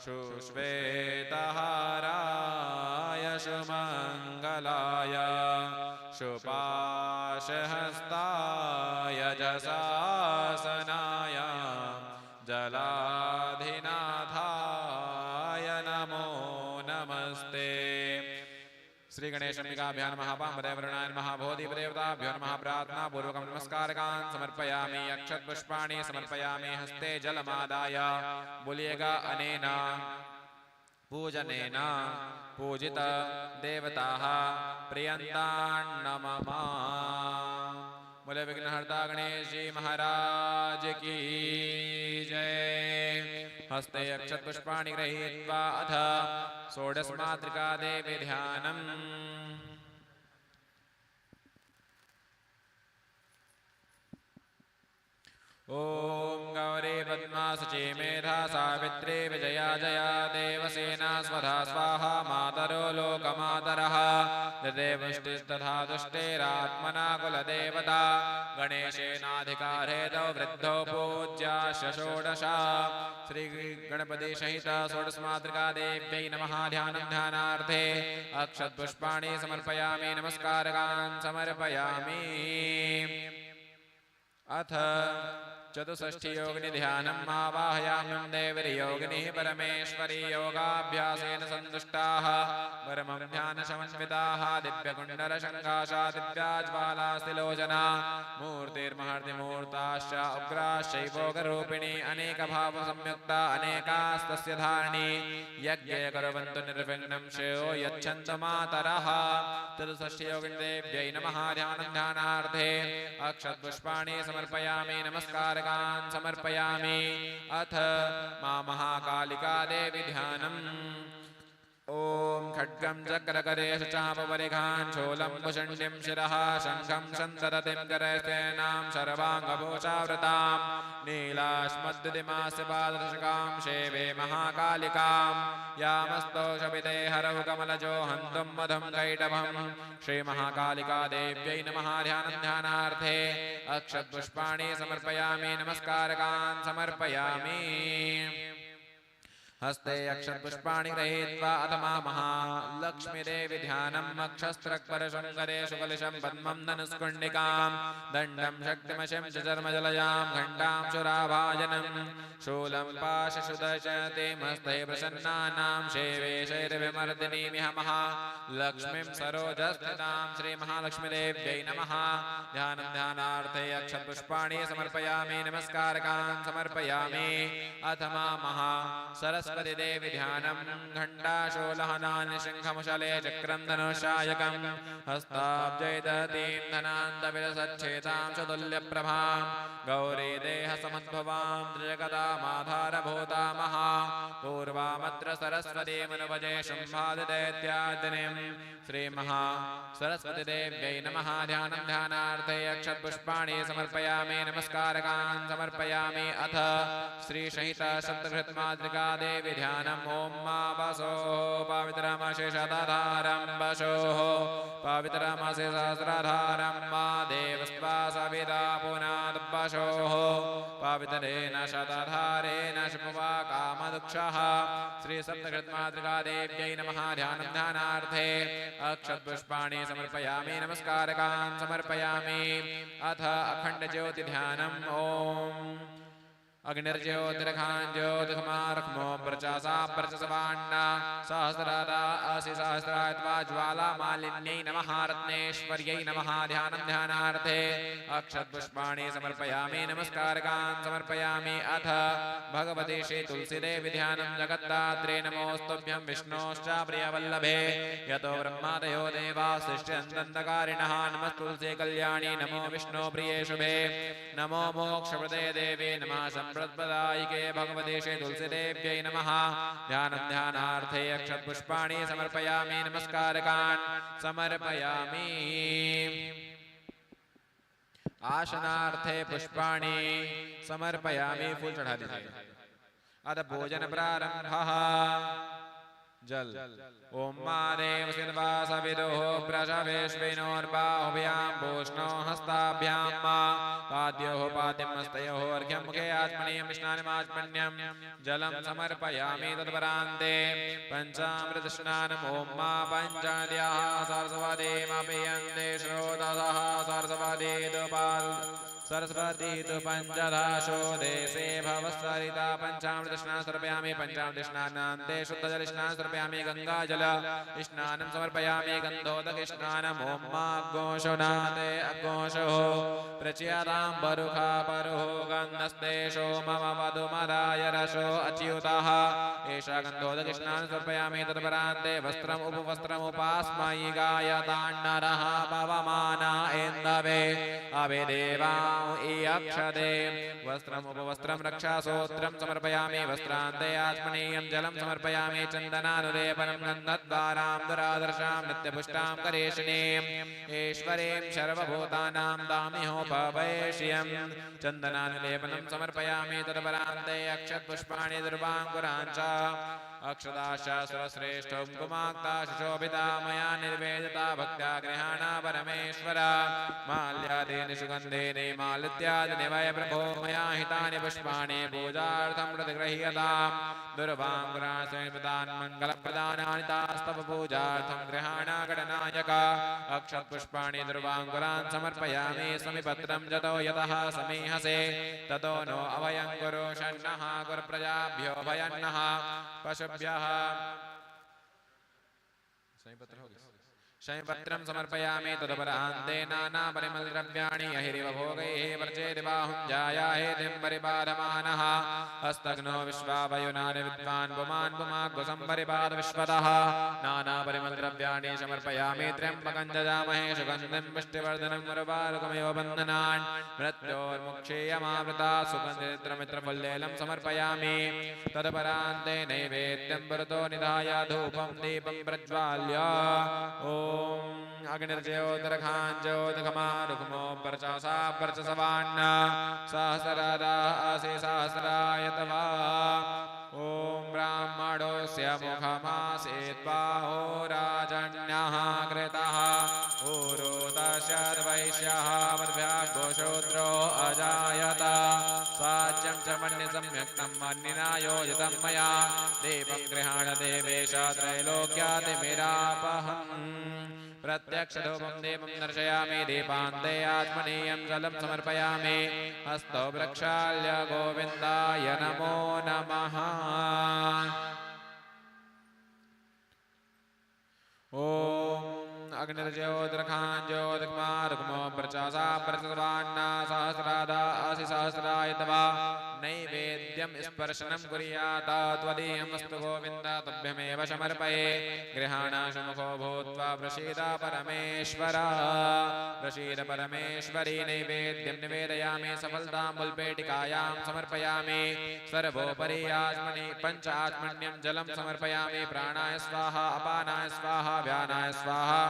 सुश्वेतहाराय सुमङ्गलाय सुपाशहस्ताय जशासनाय जलाधिनाथाय नमो नमस्ते। श्री गणेशाभ्यां नमः वामदेववर्णाय नमः बोधिदेवताभ्यो नमः प्रार्थना पूर्वकं नमस्कारकान् समर्पयामि। अक्षतपुष्पाणि समर्पयामि हस्ते जलमादाय बोलिएगा अनेन पूजनेन पूजित देवताः प्रियन्तान्नमः। बोले विघ्नहर्ता गणेश जी महाराज की जय। हस्ते अक्षतपुष्पाणि गृहीत्वा अथ षोडशमातृका देवी ध्यानम्। ओम गौरी पद्मा शुचि मेधा सावित्री विजया जया देवसेना स्वधा स्वाहा मातरो लोकमातरः देवष्टिस्तथा दुष्टेरात्मना कुलदेवता गणेशेनाधिकारेतो वृद्धो पूज्याश्च षोडशा। श्री गणपति सहित षोडशमातृका देव्यै नमः। ध्यानं ध्यानार्थे अक्षतपुष्पाणि समर्पयामि नमस्कारकान् समर्पयामि। अथ चतुष्षष्ठी योगिनी ध्यानम् आवाहयाम्यं देवीर्योगिनी परमेश्वरी योगाभ्यासेन सन्तुष्टाः परमं ध्यानसमन्विताः दिव्यकुण्डलशङ्काशा दिव्याज्वालास्तिलोचना मूर्तिर्महर्तिमूर्ताश्च उग्राश्चैवोग्ररूपिणी अनेकभावसंयुक्ता अनेकास्तस्य धारिणी यज्ञे कुर्वन्तु निर्विघ्नं श्रेयो यच्छन्तु मातरः। चतुष्षष्ठी योगिनी देव्यै नमः। ध्यानं ध्यानार्थे अक्षतपुष्पाणि समर्पयामि नमस्कारकान् समर्पयामि। अथ मां महाकालिका देवी ध्यानम्। ओम खड्गं चक्रकरेश चापपरिघान् शूलं भुषण्डिं शिरः शङ्खं सन्तततिं करस्तेनां सर्वाङ्गभूषावृतां नीलाश्मद्युतिमास्य पाददर्शकां सेवे महाकालिकां यामस्तोषविते हरौ कमलजो हन्तुं मधुं कैटभं। श्रीमहाकालिका देव्यै नमः। ध्यानं ध्यानार्थे अक्षतपुष्पाणि समर्पयामि नमस्कारकान् समर्पयामि। हस्ते अक्षतपुष्पाणि गृहीत्वा अथ मां महालक्ष्मीदेवी ध्यानम्। अक्षस्त्रक्परशङ्करे शुकलिशं पद्मं धनुष्कुण्डिकां दण्डं शक्तिमशिं च चर्मजलजां घण्टां सुराभाजनं शूलं पाशसुदशतीमस्ते प्रसन्नानां सेवे शैर्विमर्दिनीमिह महालक्ष्मीं सरोजस्थितां श्रीमहालक्ष्मीदेव्यै नमः। ध्यानं ध्यानार्थे अक्षतपुष्पाणि समर्पयामि नमस्कारकान् समर्पयामि। अथ मां सरस्वती सरस्वती देवी ध्यानं घण्टाशूलहनानि शङ्खमुशले चक्रं धनुषायकं हस्ताब्जैदतीं धनान्तविलसच्छेतां चतुल्यप्रभां गौरी देहसमुद्भवां त्रिजगदामाधारभूता महा पूर्वामत्र सरस्वती मनुवजे शुम्भादिदैत्यादिनीं श्रीमहा सरस्वती देव्यै नमः। ध्यानं ध्यानार्थे अक्षतपुष्पाणि समर्पयामि नमस्कारकान् समर्पयामि। अथ श्रीसहित सप्तघृतमातृका देवी ध्यानम् ॐ मा वसोः पवित्रमशेषधारं वशोः पवित्रमसि सहस्रधारं मा देवस्त्वा सविता पुनाद् वशोः पवित्रेण शतधारेण शुभवा कामदुक्षः। श्रीसप्तघृतमातृका देव्यै नमः। ध्यानं ध्यानार्थे अक्षतपुष्पाणि समर्पयामि नमस्कारकान् समर्पयामि। अथ अखण्डज्योतिध्यानम् ॐ अग्निर्ज्योतिर्खाञ्ज्योतिर्खमारख्मो प्रचासा प्रचसवान्ना सहस्रदा असि सहस्रायत्वा ज्वालामालिन्यै नमः। रत्नेश्वर्यै नमः। ध्यानं ध्यानार्थे अक्षतपुष्पाणि समर्पयामि नमस्कारकान् समर्पयामि। अथ भगवती श्री तुलसीदेवी ध्यानं जगद्धात्रे नमोस्तुभ्यं विष्णोश्च प्रियवल्लभे यतो ब्रह्मादयो देवा सृष्ट्यन्तकारिणः नमस्तुलसी कल्याणी नमो विष्णु प्रिये शुभे नमो मोक्षप्रदे देवे नमः प्रदायिके भगवते श्री तुलसीदेव्यै नमः। ध्यानं ध्यानार्थे अक्षतपुष्पाणि समर्पयामि नमस्कारकान् समर्पयामि। आसनार्थे पुष्पाणि समर्पयामि। फूल चढ़ा दीजिए। अथ भोजन प्रारंभः। जल ओम मा देव सिद्धा सविदुः प्रशवेश्विनोर्बाहुभ्यां भूष्णो हस्ताभ्यां मा पाद्योः पाद्यं हस्तयोः अर्घ्यं मुखे आचमनीयं स्नानमाचमन्यं जलं समर्पयामि। तत्परान्ते पञ्चामृतस्नानम् ॐ मा पञ्चाद्याः सरस्वतीमभियन्ते श्रोतसः सरस्वती तु पञ्चदाशो देशे भवस्सरिता पञ्चामृतस्नानं समर्पयामि। पञ्चामृतस्नानान्ते शुद्धजलस्नानं समर्पयामि। गङ्गाजल स्नानं समर्पयामि। गन्धोदकस्नानम् ॐ मा अग्गोषनादे अग्गोषो प्रचयतां बरुखा बरुः गन्धस्तेषो मम वधुमदाय रसो अच्युतः एषा गन्धोदकस्नानं समर्पयामि। तत्परान्ते वस्त्रम् उपवस्त्रमुपास्मयि गायतान्नरः पवमाना इन्दवे अभिदेवा अक्षदे वस्त्रमुपवस्त्रं रक्षासूत्रं समर्पयामि। वस्त्रान्ते आत्मनीयं जलं समर्पयामि। चन्दनानुलेपनं गन्धद्वारां दुरादर्शां नित्यपुष्टां करेशिनीं ईश्वरीं सर्वभूतानां दामिहोपवेश्यं चन्दनानुलेपनं समर्पयामि। तत्परान्ते अक्षतपुष्पाणि दुर्वाङ्कुरान् च अक्षदाशास्त्रश्रेष्ठं कुमाक्ता सुशोभिता मया निर्वेदिता भक्त्या गृहाणा परमेश्वर माल्यादीनि सुगन्धेनि मालित्यादिनि वै प्रभो मया हितानि पुष्पाणि पूजार्थं प्रतिगृह्यताम् दुर्वाङ्कुरान् मङ्गलप्रदानानि तास्तव पूजार्थं गृहाणा गणनायक अक्षतपुष्पाणि दुर्वाङ्कुरान् समर्पयामि। समिपत्रं जतो यतः समीहसे ततो नो अभयं कुरु षण्णः गुरुप्रजाभ्यो भयन्नः पशुभ्यः शयपत्रं समर्पयामि। तदपरान्ते नानापरिमलद्रव्याणि अहिरिव भोगैः वर्जेति बाहुञ्जायाहेतिं परिपादमानः हस्तघ्नो विश्वावयुनानि विद्वान् पुमान् पुमाग्गुसंपरिपादविश्वतः नानापरिमलद्रव्याणि समर्पयामि। त्र्यम्बकं जजामहे सुगन्धिं पुष्टिवर्धनं मुरुबारुकमिव बन्धनान् मृत्योर्मुक्षीयमावृता सुगन्धित्रमित्रफुल्लेलं समर्पयामि। तदपरान्ते नैवेद्यं पुरतो निधाय धूपं दीपं प्रज्वाल्य अग्निर्ज्योतिर्खाञ्ज्योतिर्खमारुखमो वर्चसा वर्चसवान्न सहस्रदा असि सहस्रायतवा ॐ ब्राह्मणोऽस्य मुखमासीद्बाहो राजन्यः कृतः ऊरोदशद्वैश्यः मद्भ्याग्गोशूद्रो अजायत साज्यं च मन्य सम्यक्तं मन्निना योजितं मया दीपं गृहाण देवेश त्रैलोक्यातिमिरापहम् प्रत्यक्षधूपं दीपं दर्शयामि। दीपान्ते आत्मनीयं जलं समर्पयामि। हस्तौ प्रक्षाल्य गोविन्दाय नमो नमः। ॐ अग्निर्ज्योतिर्खाञ्ज्योतिर्खमारुखमो वर्चसा वर्चसवान्न सहस्रादा असि सहस्रायतवा नैवेद्यं नित्यं स्पर्शनं कुर्यात् त्वदीयमस्तु गोविन्द तुभ्यमेव समर्पये गृहाणाशुमुखो भूत्वा प्रसीद परमेश्वर प्रसीद परमेश्वरी नैवेद्यं निवेदयामि सफलताम्बुलपेटिकायां समर्पयामि सर्वोपरि आत्मनि पञ्चात्मन्यं जलं समर्पयामि प्राणाय स्वाहा अपानाय स्वाहा व्यानाय स्वाहा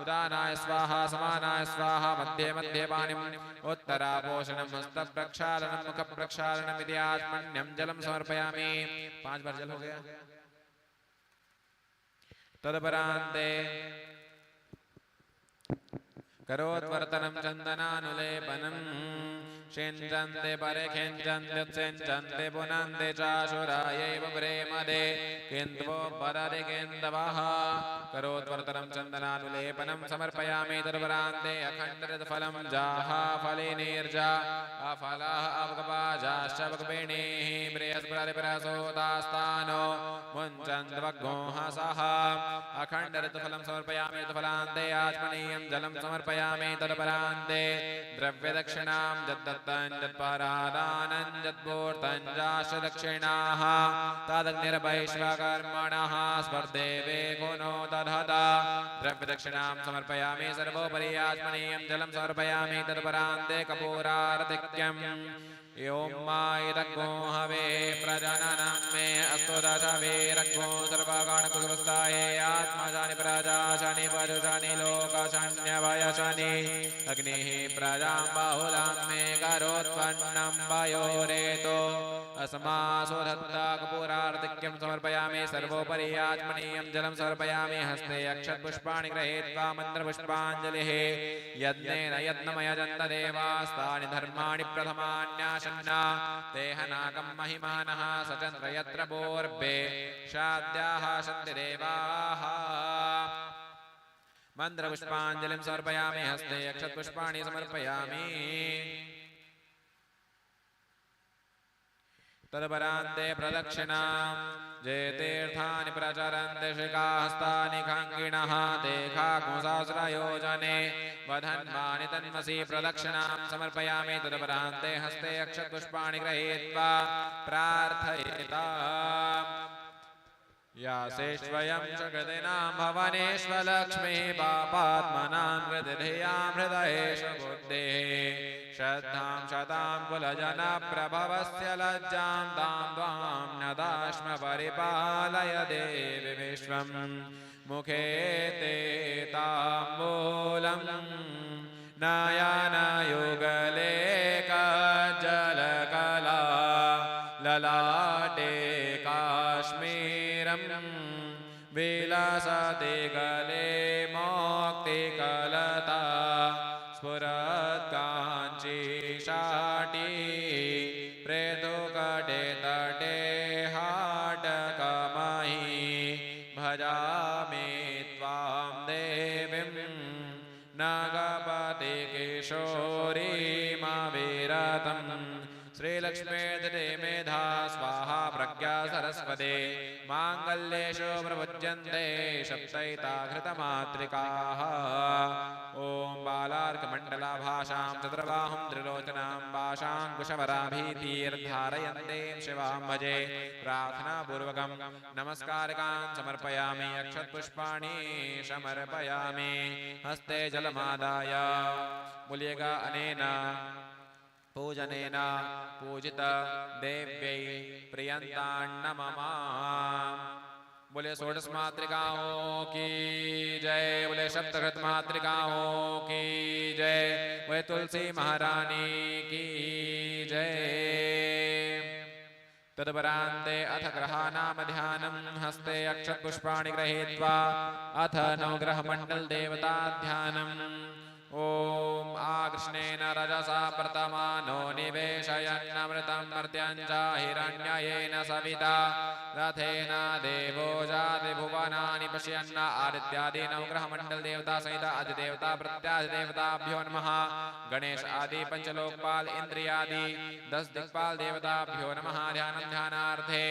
उदानाय स्वाहा समानाय स्वाहा मध्ये मध्ये पानिम् उत्तरापोषणं हस्तप्रक्षालनं मुखप्रक्षालनम् इति आत्मन्यं जलं समर्पयामि 5 बार जल हो गया तदपरान्ते करोत्वर्तनं चन्दनानुलेपनं शिञ्चन्ते परिखिञ्चन्त्युत्सिञ्चन्ते पुनन्ते चाशुरायैव प्रेमदे किन्तु पदरिकेन्दवः करोत्वर्तनं चन्दनानुलेपनं समर्पयामि तदपरान्ते अखण्डरफलं जाहाफलिनीर्जा अफलः अवकपाजाश्च वकपिणीः बृहस्पतिप्रसूतास्तानो मुञ्चन्द्वग्गोहसः अखण्डरफलं समर्पयामि तदफलान्ते आत्मनीयं जलं समर्पयामि तदपरान्ते द्रव्यदक्षिणां यद्दत्तं यत्परादानं यद्पूर्तं जाश्च दक्षिणाः तदग्निर्वैश्वकर्मणः स्पर्धेवे गुणो दधता द्रव्यदक्षिणां समर्पयामि सर्वोपरि आत्मनीयं जलं समर्पयामि तदपरान्ते कपूरारतिक्यम् ओम मायरग्गो हवे प्रजननं मे अस्तु दशवीरग्गो सर्वगणकुलस्थाय आत्मजानि प्रजाशनि परुषनि लोकशन्यवयशनि अग्निः प्रजां बाहुलां मे करोत्पन्नं वयोरेतो अस्मासु धत्ता कपूरार्तिक्यं समर्पयामि सर्वोपरि आत्मनीयं जलं समर्पयामि हस्ते अक्षतपुष्पाणि गृहीत्वा मन्त्रपुष्पाञ्जलिः यज्ञेन यज्ञमयजन्त देवास्तानि धर्माणि प्रथमान्याशन्ना तेहनाकं महिमानः सचन्द्र यत्र बोर्बे शाद्याः सन्ति देवाः मन्त्रपुष्पाञ्जलिं समर्पयामि हस्ते अक्षतपुष्पाणि समर्पयामि तदपरान्ते प्रदक्षिणां ये तीर्थानि प्रचरन्ति शिखास्तानि खङ्गिणः देखाकुसहस्रयोजने वधन्वानि तन्मसि प्रदक्षिणां समर्पयामि तदपरान्ते हस्ते अक्षतपुष्पाणि गृहीत्वा प्रार्थयेताम् यासेष्वयं च कृतिनां भवनेष्वलक्ष्मीः पापात्मनां कृतिधियां हृदयेषु बुद्धेः श्रद्धां शतां कुलजनप्रभवस्य लज्जां तां त्वां नदाश्म परिपालय देवि विश्वं मुखे ते ताम्बूलं नयनयुगले कज्जलकला ललाटे काश्मीरं विलसति गले मोक्तिकलता स्फुरत्काञ्ची शाटी प्रेतुकटे तटे हाटकमही भजामि त्वां देवीं नागपति किशोरीमविरतम् श्रीलक्ष्मीर्दे मेधा स्वाहा प्रज्ञा सरस्वती माङ्गल्येषु प्रभुज्यन्ते सप्तैता घृतमातृकाः ॐ बालार्कमण्डलाभाषां चतुर्बाहुं त्रिलोचनां पाशाङ्कुशवराभीतिर्धारयन्तीं शिवां भजे प्रार्थनापूर्वकं नमस्कारकान् समर्पयामि अक्षतपुष्पाणि समर्पयामि हस्ते जलमादाय मूल्यगा अनेन पूजनेन पूजित देव्यै प्रियन्तान्नमः बोले षोडश मातृकाओं की जय बोले सप्तशत मातृकाओं की जय बोले तुलसी महारानी की जय तदपरान्ते अथ ग्रहाणां ध्यानं हस्ते अक्षतपुष्पाणि गृहीत्वा अथ नवग्रहमण्डल देवता ध्यानम् ओम आकृष्णेन रजसा प्रतमानो निवेशयन्नमृतं मर्त्यं च हिरण्ययेन सविता रथेन देवो जाति भुवनानि पश्यन्न आदित्यादि नवग्रहमण्डल देवता सहित अधिदेवता प्रत्याधिदेवताभ्यो नमः गणेश आदि पंचलोकपाल इंद्रियादि 10 दिक्पाल देवताभ्यो नमः ध्यानं ध्यानार्थे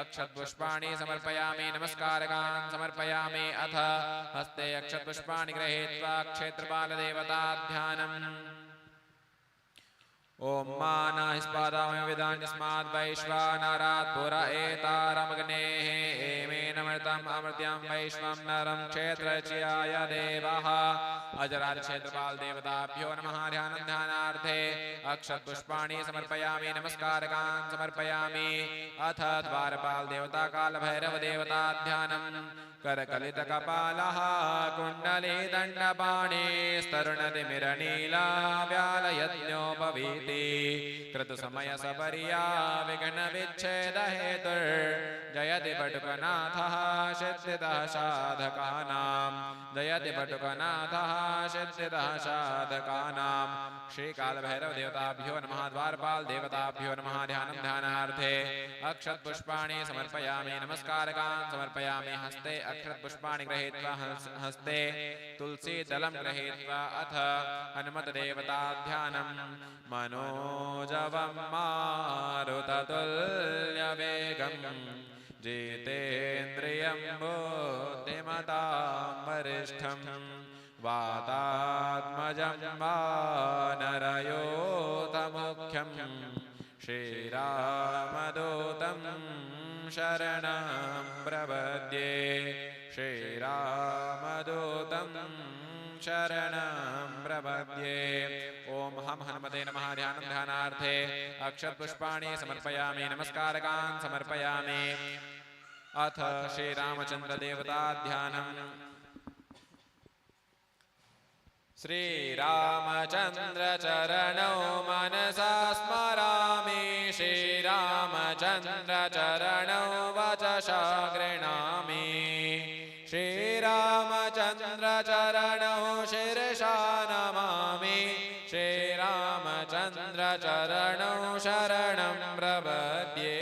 अक्षतपुष्पाणि समर्पयामि नमस्कारकान् समर्पयामि अथ हस्ते अक्षतपुष्पाणि गृहीत्वा क्षेत्रपाल देवता ध्यानम् ओम मानाहिस्पादामय विदान्यस्माद् वैश्वानरात् पुरा एतारमग्नेः एमेनमृतम् अमृत्यं वैश्वम्नरं क्षेत्रज्याय देवः अजराज क्षेत्रपाल देवताभ्यो नमः ध्यानार्थे अक्षतपुष्पाणि समर्पयामि नमस्कारकान् समर्पयामि अथ द्वारपाल देवता कालभैरव देवता ध्यानम् करकलितकपालः कुण्डली दण्डपाणिस्तरुणतिमिरनीला व्यालयज्ञोपवीति कृतसमयसपर्या विघ्नविच्छेदहेतुर्जयति पटुकनाथः सिद्धितः साधकानां जयति पटुकनाथः सिद्धितः साधकानां श्रीकालभैरव देवताभ्यो नमः द्वारपाल देवताभ्यो नमः ध्यानार्थे अक्षतपुष्पाणि समर्पयामि नमस्कारकान् समर्पयामि हस्ते अक्षतपुष्पाणि गृहीत्वा हस्ते तुलसीदलं गृहीत्वा अथ हनुमद्देवताध्यानं मनोजवं मारुततुल्यवेगं जितेन्द्रियं बुद्धिमतां वरिष्ठं वातात्मजं वानरयोधमुख्यं श्रीरामदूतं शरणं प्रपद्ये श्रीरामदूतं शरणं प्रपद्ये ओम हम हनुमते नमः ध्यानार्थे अक्षतपुष्पाणि समर्पयामि नमस्कारकान् समर्पयामि अथ श्रीरामचंद्र देवता ध्यानम् श्रीरामचंद्र चरणौ मनसा स्मरामि श्रीरामचंद्र चरणौ वचसा गृह्णामि श्रीरामचंद्र चरणौ शिरसा नमामि श्रीरामचंद्र चरणौ शरणं प्रपद्ये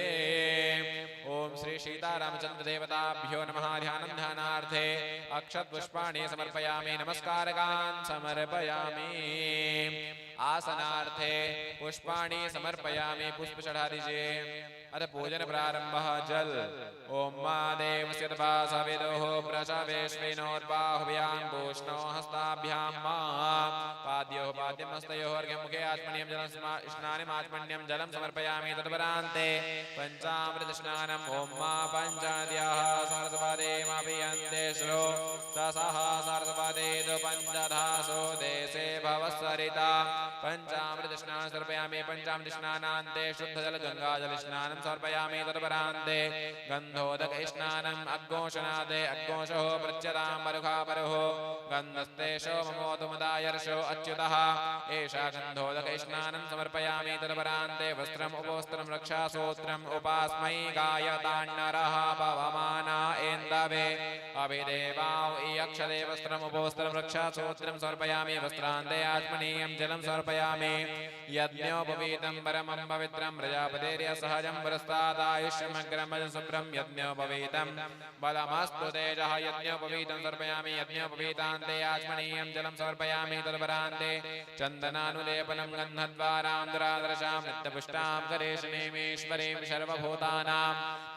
ओम श्री सीतारामचंद्र देवताभ्यो नमः ध्यानार्थे अक्षतपुष्पाणि समर्पयामि नमस्कारकान् समर्पयामि आसनार्थे पुष्पाणि समर्पयामि पुष्प चढ़ा दीजिए अथ पूजन प्रारंभः जल ओम मा देवस्य तपा सविदुः प्रसवेश्विनोर्बाहुभ्यां पूष्णो हस्ताभ्यां मा पाद्योः पाद्यं हस्तयोः अर्घ्यं मुखे आचमनीयं जलं स्नानमाचमनीयं जलं समर्पयामि तत्परान्ते पंचामृत स्नानम् ओम मा पंचनद्याः सरस्वतीमभियन्ते श्लो तसः सरस्वती तु पञ्चधासो देशे भवस्वरिता पंचामृत स्नानं समर्पयामि पंचामृत स्नानान्ते शुद्धजल गंगाजल स्नानं समर्पयामि तत्परान्ते गन्धोदक स्नानम् अग्गोषणादे अग्गोषो प्रच्यतां मरुखापरुः गन्धस्ते सोममोदुमदायर्षो अच्युतः एषा गन्धोदक स्नानं समर्पयामि तत्परान्ते वस्त्रम् उपोस्त्रं रक्षासूत्रम् उपास्मै गायतान्नरः पवमाना एन्दवे अभिदेवाौ इयक्षते वस्त्रम् उपोस्त्रं रक्षासूत्रं समर्पयामि वस्त्रान्ते आत्मनीयं जलं समर्पयामि यज्ञोपवीतं परमं पवित्रं प्रजापतेर्य सहजं पुरस्तादायुष्यमग्रमज शुभ्रं यज्ञोपवीतं बलमस्तु तेजः यज्ञोपवीतं समर्पयामि यज्ञोपवीतान्ते आचमनीयं जलं समर्पयामि तत्परान्ते चन्दनानुलेपनं गन्धद्वारां दुरादर्शां नित्यपुष्टां करेशनीमीश्वरीं सर्वभूतानां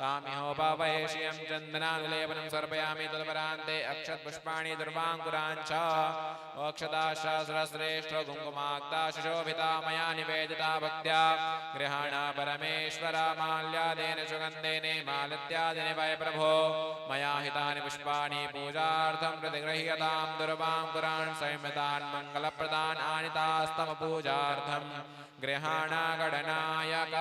तामिहोपवेश्यं चन्दनानुलेपनं समर्पयामि तत्परान्ते अक्षतपुष्पाणि दुर्वाङ्कुराञ्च अक्षताश्रेष्ठो कुङ्कुमाक्ता सुशोभिता मया निवेदिता भक्त्या गृहाण परमेश्वर माल्यादेन सुगन्धेन मालत्यादिने वै प्रभो मया हितानि पुष्पाणि पूजार्थं प्रतिगृह्यतां दुर्वाङ्कुरान् संयमितान् मङ्गलप्रदान् आनितास्तम पूजार्थं गृहाण गणनायक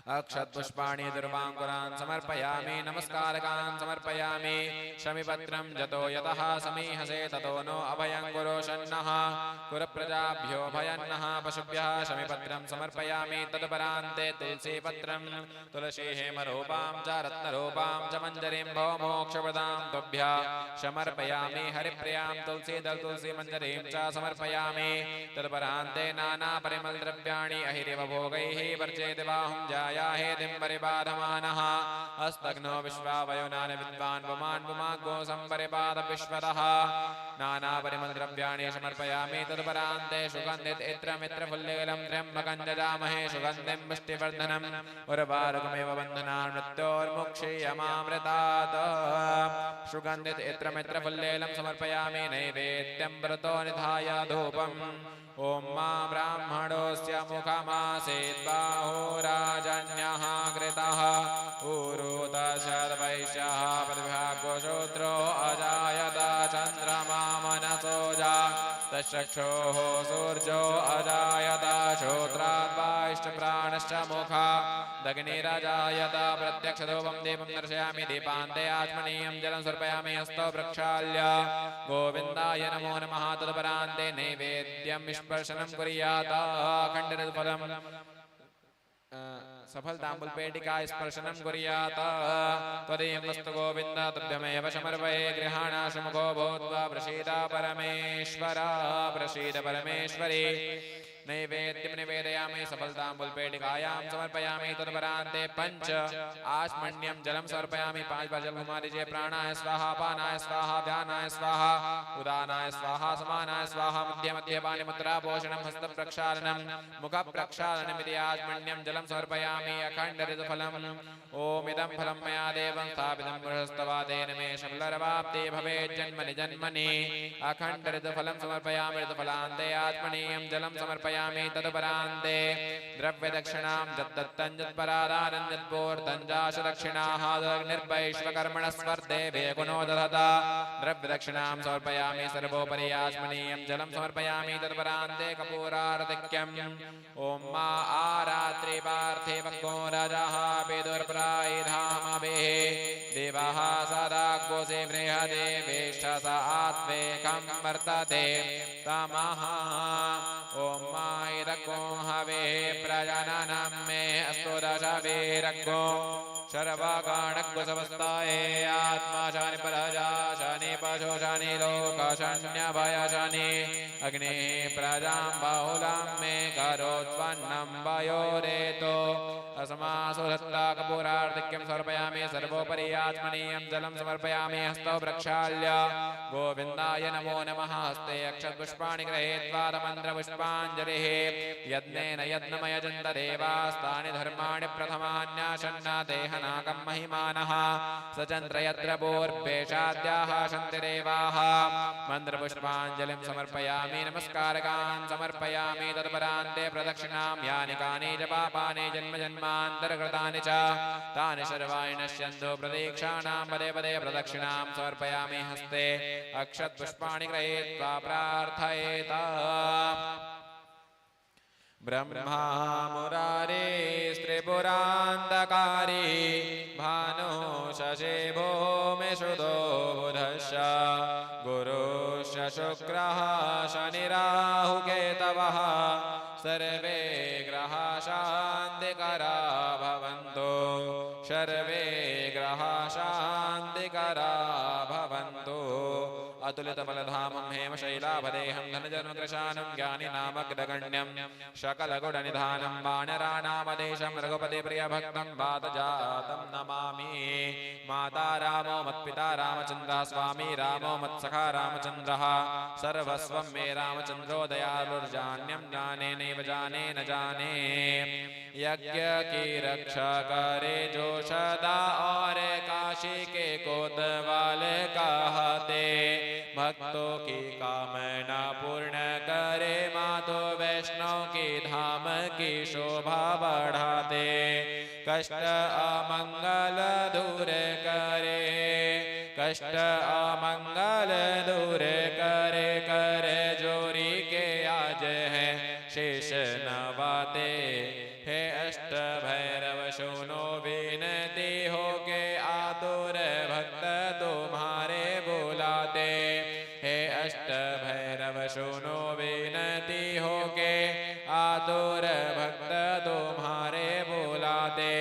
अक्षतपुष्पाणि दुर्वाङ्कुरान् समर्पयामि नमस्कारकान् समर्पयामि शमिपत्रं जतो यतः समीहसे ततो नो अभयं कुरु शन्नः कुरुप्रजाभ्यो भयन्नः पशुभ्यः शमिपत्रं समर्पयामि तत्परान्ते तुलसीपत्रं तुलसी हेमरूपां च रत्नरूपां च मञ्जरीं भवमोक्षप्रदां तुभ्यः समर्पयामि हरिप्रियां तुलसीदल तुलसीमञ्जरीं च समर्पयामि तत्परान्ते नानापरिमलद्रव्याणि अहिरिव भोगैः वर्जेति बाहुं जायाहेतिं परिबाधमानः हस्तघ्नो विश्वावयोनानि विद्वान् पुमान् पुमाग्गो सम्परिपाद विश्वतः नानापरिमलद्रव्याणि समर्पयामि तदुपरान्ते सुगन्धित इत्रमित्रफुल्लिकलं त्र्यम्बकं ददामहे सुगन्धिं पुष्टिवर्धनम् उर्वारुकमेव बन्धनान् मृत्योर्मुक्षीयमामृतात् सुगन्धित इत्रमित्रफुल्लेलं समर्पयामि नैवेद्यं व्रतो निधाय धूपम् ॐ मा ब्राह्मणोऽस्य मुखमासीत् बाहुराजन्यः कृतः उरुतशर्वैश्यः प्रतिभागो शूद्रो अजायत चन्द्रमा मनसोजा तश्चक्षुः सूर्यो अजायत श्रोत्राद्वाश्च प्राणश्च मुखा दग्निरजायत प्रत्यक्षधूपं दीपं दर्शयामि दीपान्ते आत्मनीयं जलं समर्पयामि हस्तो प्रक्षाल्य गोविन्दाय नमो नमः तदुपरान्ते नैवेद्यं स्पर्शनं कुर्यात् अखण्डरसफलं सफलताम्बूलपेटिका स्पर्शनं कुर्यात् त्वदीयं वस्तु गोविन्द तुभ्यमेव समर्पये गृहाणाशुमुखो भूत्वा प्रसीद परमेश्वर प्रसीद परमेश्वरी नैवेद्यं निवेदयामि सफलताम्बूलपेटिकायां समर्पयामि तदुपरान्ते पंच आचमनीयं जलं समर्पयामि 5 बार जल घुमा दीजिए प्राणाय स्वाहा पानाय स्वाहा व्यानाय स्वाहा उदानाय स्वाहा समानाय स्वाहा मध्ये मध्ये पाणिमुद्रा पोषणं हस्त प्रक्षालनं मुख प्रक्षालनमिति आचमनीयं जलं समर्पयामि अखण्डरसफलम् ओम इदं फलं मया देवं स्थापितं बृहस्पतिवादेन मे शबलरवाप्ति भवेत् जन्मनि जन्मनि अखण्डरसफलं समर्पयामि ऋतुफलान्ते आचमनीयं जलं समर्पयामि तदुपरान्ते द्रव्यदक्षिणां यद्दत्तं यत्परादानं यत्पूर्तं दक्षिणाः निर्वैश्वकर्मणस्वर्देवे गुणो दधता द्रव्यदक्षिणां समर्पयामि सर्वोपरि आचमनीयं जलं समर्पयामि तदुपरान्ते कपूरारतिक्यम् ॐ मा आरात्रि पार्थिवको राजः विदुर्प्रायधामभिः देवः सदा कोशे बृहदेवेष्ठ स आत्वेकं वर्तते तमः ॐ मायरको हवे प्रजननं मे अस्तु दशवीरको सर्वगणज्ञ समस्ताये आत्मा शानि प्रजा शानि पशु शानि लोक शन्यभय शानि अग्नि प्रजां बहुलां मे करोत्पन्नं वयोरेतो अस्मासु दत्ता कपूरार्तिक्यं समर्पयामि सर्वोपरि आत्मनीयं जलं समर्पयामि हस्तौ प्रक्षाल्य गोविन्दाय नमो नमः हस्ते अक्षतपुष्पाणि गृहीत्वा मन्त्रपुष्पाञ्जलिः यज्ञेन यज्ञमयजन्त देवास्तानि धर्माणि प्रथमान्याशन्ना देहनाकं महिमानः सचन्द्र यत्र पूर्वेशाद्याः सन्ति देवाः मन्त्रपुष्पाञ्जलिं समर्पयामि नमस्कारकान् समर्पयामि तत्परान्ते प्रदक्षिणां यानि कानि च पापानि जन्म जन्मान्तरकृतानि च तानि सर्वाणि नश्यन्तु प्रदीक्षाणां पदे पदे प्रदक्षिणां समर्पयामि हस्ते अक्षतपुष्पाणि गृहीत्वा प्रार्थयेत ब्रह्मा मुरारे त्रिपुरान्तकारी भानु शशि भूमिसुतो बुधश्च गुरुश्च शुक्रः शनिराहुकेतवः सर्वे ग्रहा शान्तिकरा भवन्तु सर्वे ग्रहा शान्तिकरा भवन्तु अतुलितबलधामं हेमशैलाभदेहं धनजनुकृशानं ज्ञानिनामग्रगण्यं शकलगुणनिधानं वानराणामदेशं रघुपतिप्रियभक्तं वातजातं नमामि माता रामो मत्पिता रामचन्द्रः स्वामी रामो मत्सखा रामचन्द्रः सर्वस्वं मे रामचन्द्रो दयालुर्जान्यं जाने नैव जाने न जाने यज्ञ की रक्षा करे जो सदा और काशी के कोतवाल कहते भक्तों की कामना पूर्ण करे मातो वैष्णव की धाम की शोभा बढ़ाते कष्ट अमंगल दूर करे कष्ट अमंगल दूर करे कर जोरी के आज है शेष नवाते हे अष्ट भैरव सुनो विनती हो के आतुर भक्त तुम्हारे बुलाते हे अष्ट भैरव सुनो विनती हो के आतुर भक्त तुम्हारे बुलाते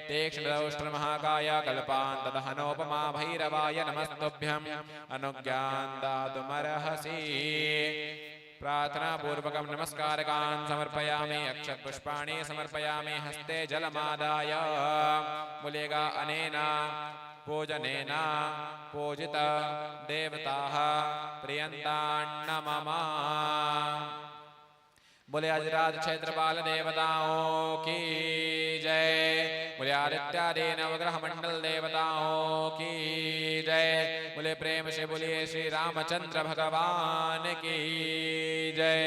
तीक्ष्णदौष्ट्र महाकाय कल्पान्तदहनोपमा भैरवाय नमस्तुभ्यं अनुज्ञां दातुमर्हसि प्रार्थना पूर्वकं नमस्कारकान् समर्पयामि अक्षतपुष्पाणि समर्पयामि हस्ते जलमादाय बोलेगा अनेन पूजनेन पूजित देवताः प्रियन्तान्न मम। बोले अजराज क्षेत्रपाल देवताओं की जय। बोले आदित्यादि नवग्रह मंडल देवताओं की जय। बोले प्रेम से बोलिए श्री रामचंद्र भगवान की जय।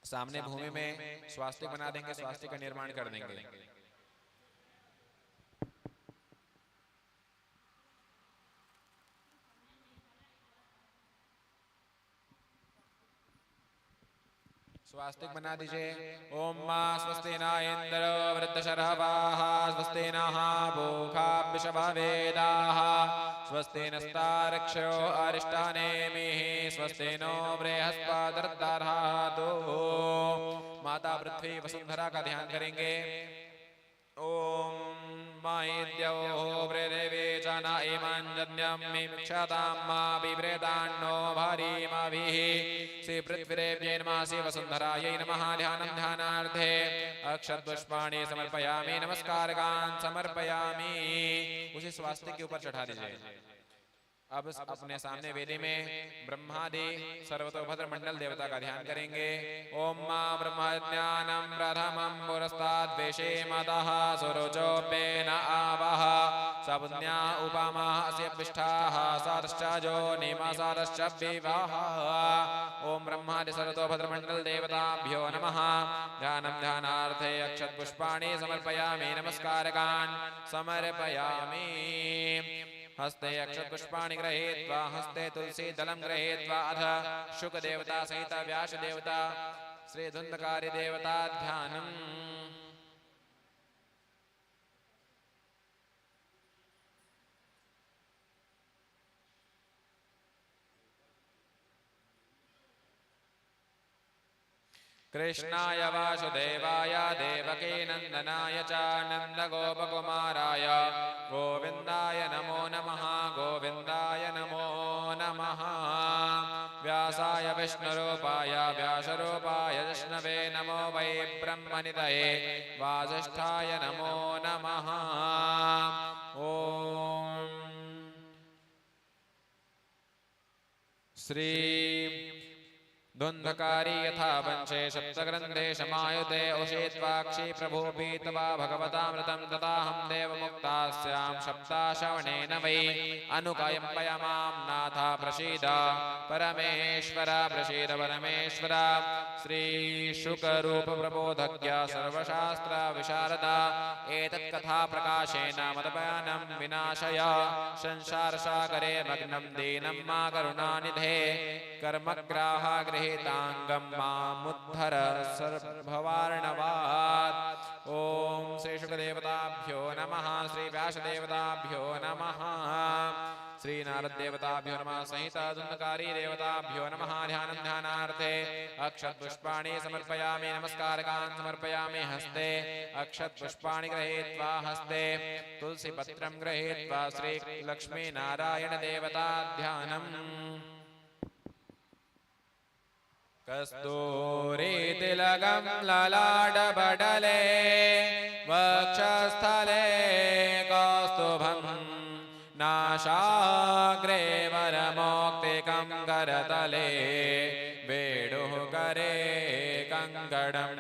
सामने भूमि में स्वास्तिक बना देंगे, स्वास्तिक का निर्माण कर देंगे। स्वास्तिक बना दीजिए। ओम मां स्वस्ति न इंद्र वृद्धशरवाः स्वस्ति नः पूषा विषभवेदाः स्वस्ति नस्तार्क्ष्यो अरिष्टानेमिः स्वस्ति नो बृहस्पतिर्दधातु। माता पृथ्वी वसुंधरा का ध्यान करेंगे। ओम माहिद्योः पृथिवी च न इमं जन्यं मिक्षतां मा बिभ्रेदान्नो भरीमभिः। श्री पृथ्वीदेव्यै नमः श्री वसुंधरायै नमः। ध्यानं ध्यानार्थे अक्षतपुष्पाणि समर्पयामि नमस्कारकान् समर्पयामि। उसी स्वास्तिक के ऊपर चढ़ा दीजिए। अब अपने सामने वेदी में ब्रह्मादि सर्वतोभद्र मंडल देवता का ध्यान करेंगे। ओम मां ब्रह्मज्ञानं प्रथमं पुरस्ताद् वेशेमतः सुरुचोपेन आवः सपुण्या उपमा अस्य पिष्ठाः सातश्च जोनिमसातश्च विवाह। ओम ब्रह्मादि सर्वतोभद्र मंडल देवताभ्यो नमः। ध्यानं ध्यानार्थे अक्षतपुष्पाणि समर्पयामि नमस्कारकान् समर्पयामि। हस्ते अक्षतपुष्पाणि गृहीत्वा हस्ते तुलसी दलं गृहीत्वा अथ शुक देवता सहित व्यास देवता श्री धुंधकारी देवता ध्यानम्। कृष्णाय वासुदेवाय देवकी नंदनाय च नंदगोपकुमाराय गोविंदाय नमो नमः गोविंदाय नमो नमः। व्यासाय विष्णुरूपाय व्यासरूपाय विष्णवे नमो वै ब्रह्मनिधये वासिष्ठाय नमो नमः। ओम श्री धुंधकारी यथा वंशे सप्तग्रंथे समायुते उषेत्वाक्षी प्रभुपीत्वा भगवतामृतं तदाहं देवमुक्तास्यां सप्ताश्रवणेन वै अनुकम्पयमां नाथ प्रसीद परमेश्वर प्रसीद परमेश्वर। श्री शुकरूप प्रबोधज्ञ सर्वशास्त्र विशारदा एतत्कथा प्रकाशेन मदपयानं विनाशय संसार सागरे मग्नं दीनं मा करुणानिधे कर्मग्राह गृहीतांगं मामुद्धर सर्ववार्णवात्। ओम श्री शुकदेवताभ्यो नमः श्री व्यासदेवताभ्यो नमः श्री नारद देवताभ्यो नमः सहित धुंधकारी देवताभ्यो नमः। ध्यानं ध्यानार्थे अक्षतपुष्पाणि समर्पयामि नमस्कारकान् समर्पयामि हस्ते अक्षतपुष्पाणि गृहीत्वा हस्ते तुलसीपत्रं गृहीत्वा श्री लक्ष्मी नारायण देवता ध्यानम्। कस्तूरी तिलकं ललाटपटले वक्षस्थले कौस्तुभं नासाग्रे वरमौक्तिकं करतले वेणुः करे कङ्कणं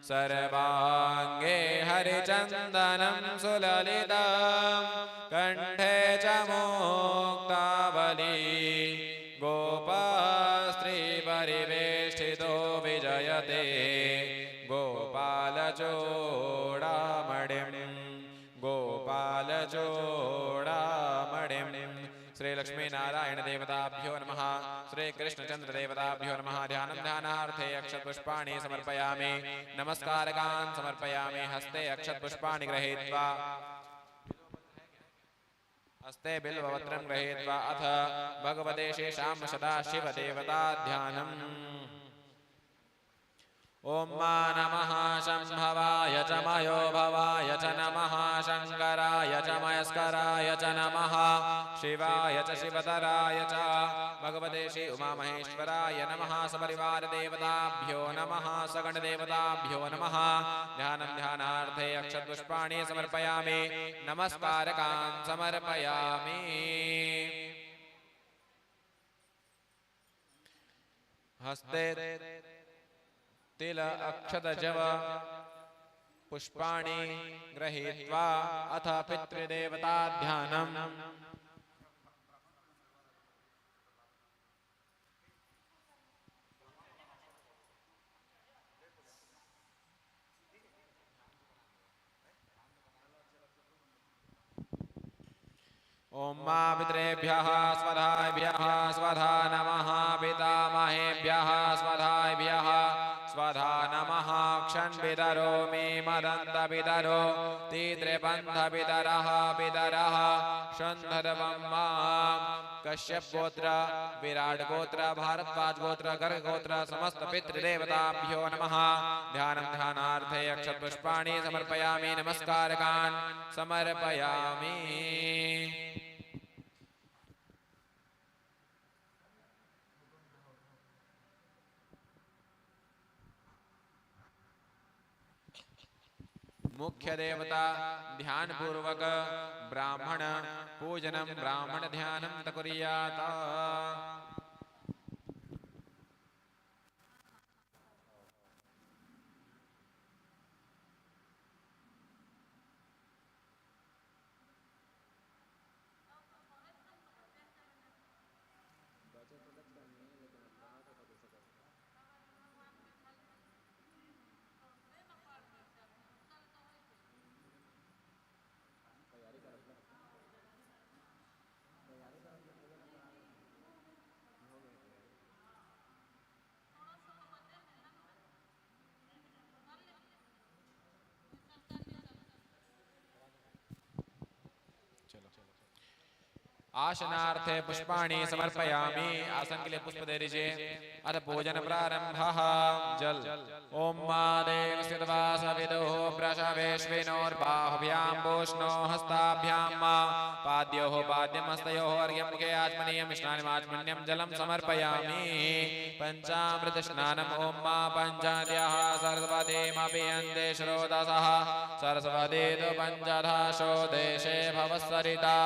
सर्वाङ्गे हरिचन्दनं सुललितं कण्ठे च मुक्तावली गोपास्त्री परिवेष्टितो विजयते गोपालचूडामणिं गोपालचूडामणिं। श्री लक्ष्मी नारायण देवताभ्यो नमः श्री कृष्णचंद्र देवताभ्यो नमः। ध्यानं ध्यानार्थे अक्षतपुष्पाणि समर्पयामि नमस्कारकान् समर्पयामि हस्ते अक्षतपुष्पाणि गृहीत्वा हस्ते बिल्वपत्रं गृहीत्वा अथ भगवते शेषां सदाशिवदेवता ध्यानम्। ओम मा नमः शंभवाय च मयो भवाय च नमः शंकराय च मयस्कराय च नमः शिवाय च शिवतराय च भगवते श्री उमामहेश्वराय नमः सपरिवार देवताभ्यो नमः सगण देवताभ्यो नमः ध्यानं ध्यानार्थे अक्षतपुष्पाणि समर्पयामि नमस्कारकान् समर्पयामि हस्ते तिल अक्षत जव पुष्पाणि गृहीत्वा अथ पितृदेवता ध्यानम् ओम मा पितृभ्यः स्वधाभ्यः स्वधा नमः पितामहेभ्यः स्वधाभ्यः स्वधा नमः क्षन्पितरो मे मदन्तपितरो तीतृबन्धपितरः पितरः शन्धर्वं मां कश्यप गोत्र विराट गोत्र भारद्वाज गोत्र गर्ग गोत्र समस्त पितृदेवताभ्यो नमः ध्यानं ध्यानार्थे अक्षतपुष्पाणि समर्पयामि नमस्कारकान् समर्पयामि मुख्य देवता ध्यान पूर्वक ब्राह्मण पूजनम ब्राह्मण ध्यानम तकुर्यात आसनार्थे पुष्पाणि समर्पयामि आसन के लिए पुष्प दे दीजिए अथ पूजन प्रारंभः जल ओम मा देवस्यत्वा सविदुः प्रशवेश्विनोर्बाहुभ्यां पूष्णो हस्ताभ्यां मा पाद्योः पाद्यं हस्तयोः अर्घ्यं मुखे आचमनीयं स्नानमाचमनीयं जलं समर्पयामि पंचामृत स्नानम् ओम मा पञ्चाद्यः सरस्वतीमभियन्ते श्रोतसः सरस्वती तु पञ्चधाशो देशे भवस्सरिता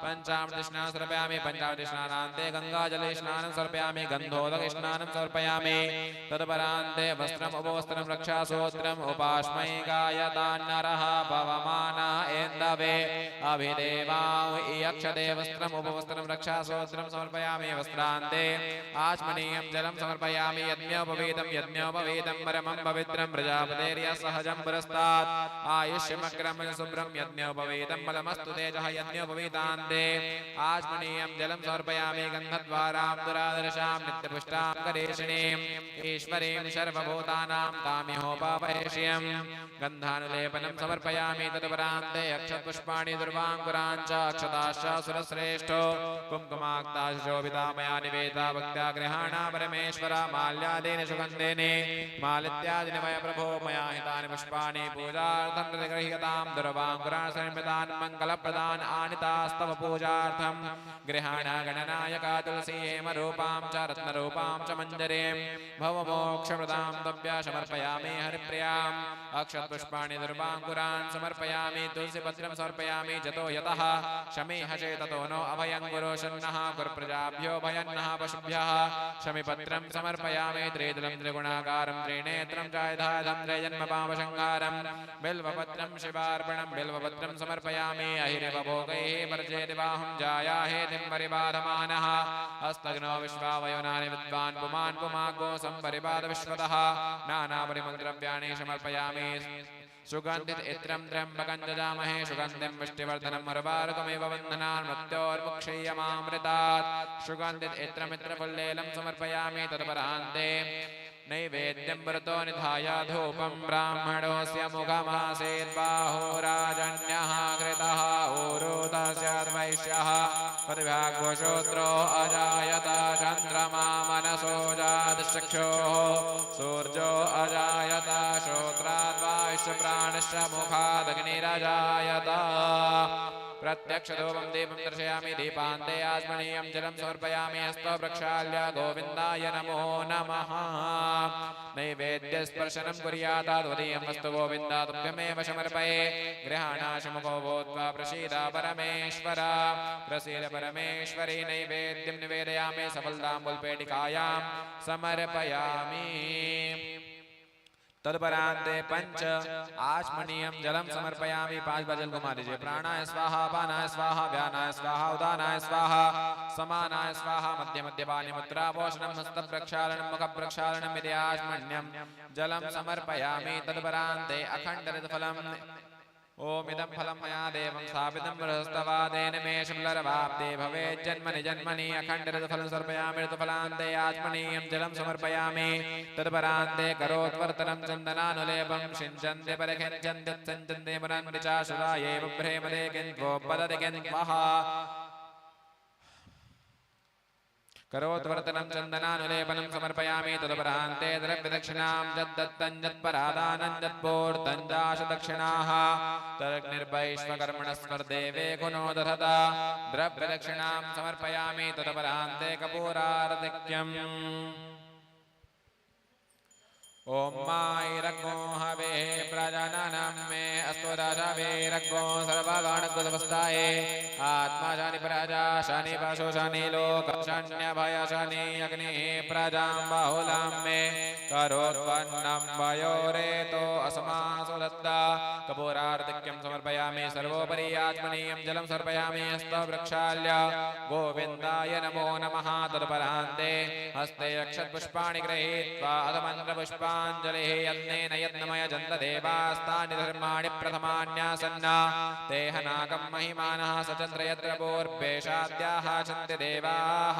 पंचामृत स्नानं समर्पयामि पंचामृत स्नानान्ते गंगाजले स्नानं समर्पयामि गन्धोदक स्नानं समर्पयामि तदपरान्ते वस्त्रम् उपवस्त्रं रक्षासूत्रम् उपाश्मै गायतान्नरः पवमानः एन्दवे अभिदेवां इयक्षते वस्त्रम् उपवस्त्रं रक्षासूत्रं समर्पयामि वस्त्रान्ते आचमनीयं जलं समर्पयामि यज्ञोपवीतं परमं पवित्रं प्रजापतेर्यः सहजं पुरस्तात् आयुष्यमग्रमं शुभ्रं यज्ञोपवीतं बलमस्तु तेजः यज्ञोपवीतान्ते आचमनीयं जलं समर्पयामि गन्धद्वारां दुरादर्शां नित्यपुष्टां करेशिणीम् ईश्वरीं सर्वभूतानां तामिहोपवेश्यं गन्धानुलेपनं समर्पयामि तदपरान्ते अक्षतपुष्पाणि दुर्वाङ्कुराञ्च अक्षताश्च सुरश्रेष्ठो कुङ्कुमाक्ताश्च शोभिता मया निवेदिता भक्त्या गृहाणा परमेश्वर माल्यादीनि सुगन्धेनि मालित्यादीनि मया प्रभो मया हितानि पुष्पाणि पूजार्थं प्रतिगृह्यतां दुर्वाङ्कुरान् समर्पितान् मङ्गलप्रदान् आनितास्तव पूजार्थं गृहाणा गणनायका तुलसी हेमरूपां च रत्नरूपां च मञ्जरीं भवमोक्षप्रदां तव्या समर्पयामि हरिप्रियाम् अक्षतपुष्पाणि दुर्वाङ्कुरान् समर्पयामि तुलसीपत्रं समर्पयामि जतो यतः शमीह चेततो नो अभयं गुरो शन्नः गुरुप्रजाभ्यो भयन्नः पशुभ्यः शमीपत्रं समर्पयामि त्रिदलं त्रिगुणाकारं त्रिनेत्रं चायधाधं त्रयजन्मपापसंहारं बिल्वपत्रं शिवार्पणं बिल्वपत्रं समर्पयामि अहिरिवभोगैः वर्जेति बाहुं जायाहेतिं परिबाधमानः हस्तग्नो विश्वावयोनानि विद्वान् पुमान् पुमागो संपरिबाध विश्वतः नानापरिमलद्रव्याणि समर्पयामि सुगन्धित इत्रं त्र्यम्बकं ददामहे सुगन्धिं पुष्टिवर्धनं मरुवारुकमेव बन्धनान् मृत्योर्मुक्षीयमामृतात् सुगन्धित इत्रमित्रफुल्लेलं समर्पयामि तत्परान्ते नैवेद्यं व्रतो निधाय धूपं ब्राह्मणोऽस्य मुखमासेद्बाहुराजन्यः कृतः ऊरुतस्याद्वैश्यः पदव्याघोषोत्रो अजायत चन्द्रमा मनसो जातचक्षुः सूर्यो अजायत श्रोत्राद्वायुष्यप्राणश्च मुखादग्निरजायत प्रत्यक्षधूपं दीपं दर्शयामि दीपान्ते आचमनीयं जलं समर्पयामि हस्तो प्रक्षाल्य गोविन्दाय नमो नमः नैवेद्यस्पर्शनं कुर्यादादुदीयं वस्तु गोविन्द तुभ्यमेव समर्पये गृहाणाशमुखो भूत्वा प्रसीद परमेश्वर प्रसीद परमेश्वरी नैवेद्यं निवेदयामि सफलताम्बुलपेटिकायां समर्पयामि तदपरान्ते पंच आचमनीयं जलं समर्पयामि 5 बार जल घुमा दीजिए प्राणाय स्वाहा अपानाय स्वाहा व्यानाय स्वाहा उदानाय स्वाहा समानाय स्वाहा मध्य मध्य पानि मुद्रा पोषणं हस्त प्रक्षालनं मुख प्रक्षालनं इति आचमन्यं जलं समर्पयामि तदपरान्ते अखण्ड फलं ओम इदं फलं मया देवं स्थापितं बृहस्तवादेन मे शुक्लरवाप्ते भवेत् जन्मनि जन्मनि अखण्डरसफलं समर्पयामि ऋतुफलान्ते आचमनीयं जलं समर्पयामि तदपरान्ते करोत्वर्तनं चन्दनानुलेपं सिञ्चन्ते परखिञ्चन्ते सञ्चन्ते पुनन्ति चाशुराये बभ्रेमदे किन्त्वोपदति किन्त्वः करोत्वर्तनं चन्दनानुलेपनं समर्पयामि तदपरान्ते द्रव्यदक्षिणां यद्दत्तं यत्परादानं यत्पूर्तं दाशदक्षिणाः तदग्निर्वैश्वकर्मणस्वर्देवे गुणो दधता द्रव्यदक्षिणां समर्पयामि तदपरान्ते कपूरारतिक्यम् ओम मायरग्गो हवे प्रजननं मे अस्त्वदाशवे रग्गो सर्वगणगुणवस्ताये आत्मा शानि प्रजा शानि पशु शानि लोक शन्य भय शानि अग्नि प्रजां बाहुलां मे करोत्पन्नं वयोरेतो अस्मासु दत्ता कपूरार्तिक्यं समर्पयामि सर्वोपरि आत्मनीयं जलं समर्पयामि हस्तो प्रक्षाल्य गोविन्दाय नमो नमः तदपरान्ते हस्ते अक्षतपुष्पाणि गृहीत्वा अधमन्त्रपुष्पा अंजलिः यन्नेन यज्ञमय जन्तदेवास्तानि धर्माणि प्रथमान्यासन्ना तेह नागं महिमानः सचन्द्र यत्र पूर्वेशाद्याः चन्ति देवाः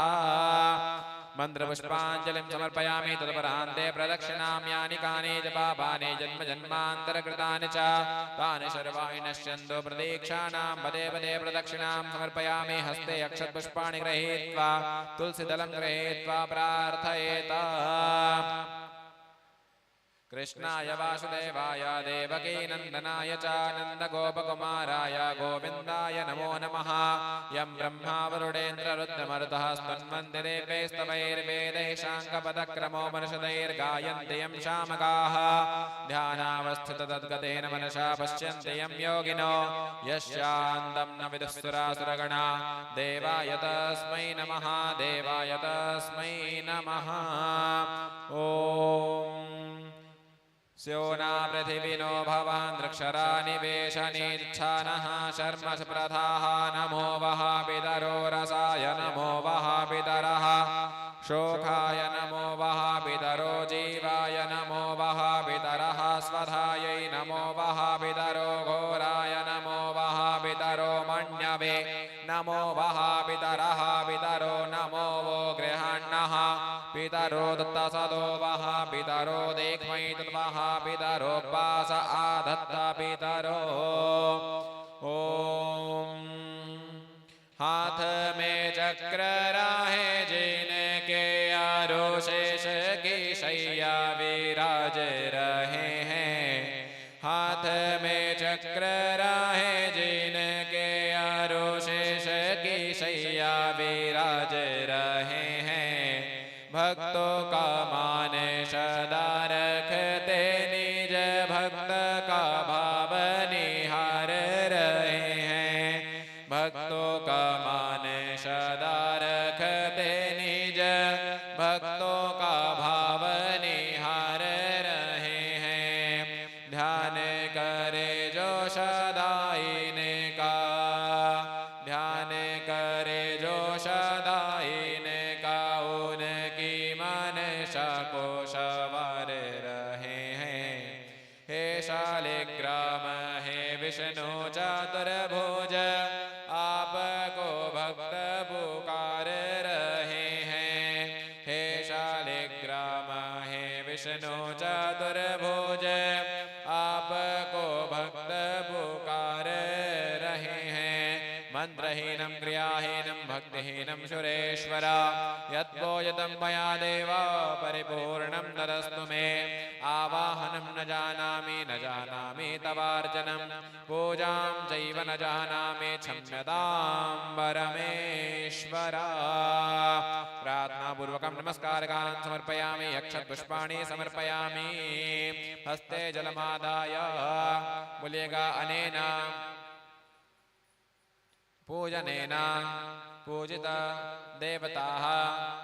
मन्त्रपुष्पाञ्जलिं समर्पयामि तदपरान्ते प्रदक्षिणां यानि कानि च पापानि जन्म जन्मान्तरकृतानि च तानि सर्वाणि नश्यन्तु प्रदीक्षाणां पदे पदे प्रदक्षिणां समर्पयामि हस्ते अक्षतपुष्पाणि गृहीत्वा तुलसीदलं गृहीत्वा प्रार्थयेत कृष्णाय वासुदेवाय देवकी नंदनाय च नन्दगोपकुमाराय गोविन्दाय नमो नमः यं ब्रह्मा वरुणेन्द्र रुद्रमरुतः स्तन्वन्ति देवैस्तवैर्वेदैः शाङ्खपदक्रमोपनिषदैर्गायन्ति यं शामकाः ध्यानावस्थिततद्गतेन मनसा पश्यन्ति यं योगिनो यस्यान्तं न विदुःसुरासुरगणा देवाय तस्मै नमः देवाय तस्मै नमः ॐ स्योना पृथिविनो भवान् दृक्षरा निवेशनिच्छानः शर्म प्रथाः नमो वः पितरो रसाय नमो वः पितरः शोकाय नमो वः पितरो जीवाय नमो वः पितरः स्वधायै नमो वः पितरो घोराय नमो वः पितरो मण्यवे नमो वः पितरः पितरो नमो वो गृहाण्णः पितरो दत्तसदो वः पितरो देख्मै तद्वः पितरो पास आधत्त पितरो ओम हाथ में चक्र राहे जिनके आरोशेष की शैया विराज रहे हैं हाथ में चक्र राहे जिनके आरोशेष की शैया विराज रहे हैं भक्तों का मान सदा रखते निज भक्त का भाव निहार रहे हैं भक्तों का मान सदा रखते निज भक्तों का भाव निहार रहे हैं ध्यान करे जो सदा इनका ध्यान करे जो सदा इनका उनकी मनसा को सवार रहे हैं हे शालिग्राम हे विष्णु चतुर्भुज आपको भक्त पुकार रहे हैं हे शालिग्राम हे विष्णु चतुर्भुज आपको भक्त पुकार रहे हैं मंत्रहीनं क्रियाहीनं भक्तिहीनं हीनं सुरेश्वर यद्बोधतं मया देव परिपूर्णं तदस्तु मे आवाहनं न जानामि तवार्चनं पूजां चैव न जानामि क्षम्यतां परमेश्वर प्रार्थनापूर्वकं नमस्कारकान् समर्पयामि अक्षतपुष्पाणि समर्पयामि हस्ते जलमादाय मुलेगा अनेन पूजनेन पूजिता देवताः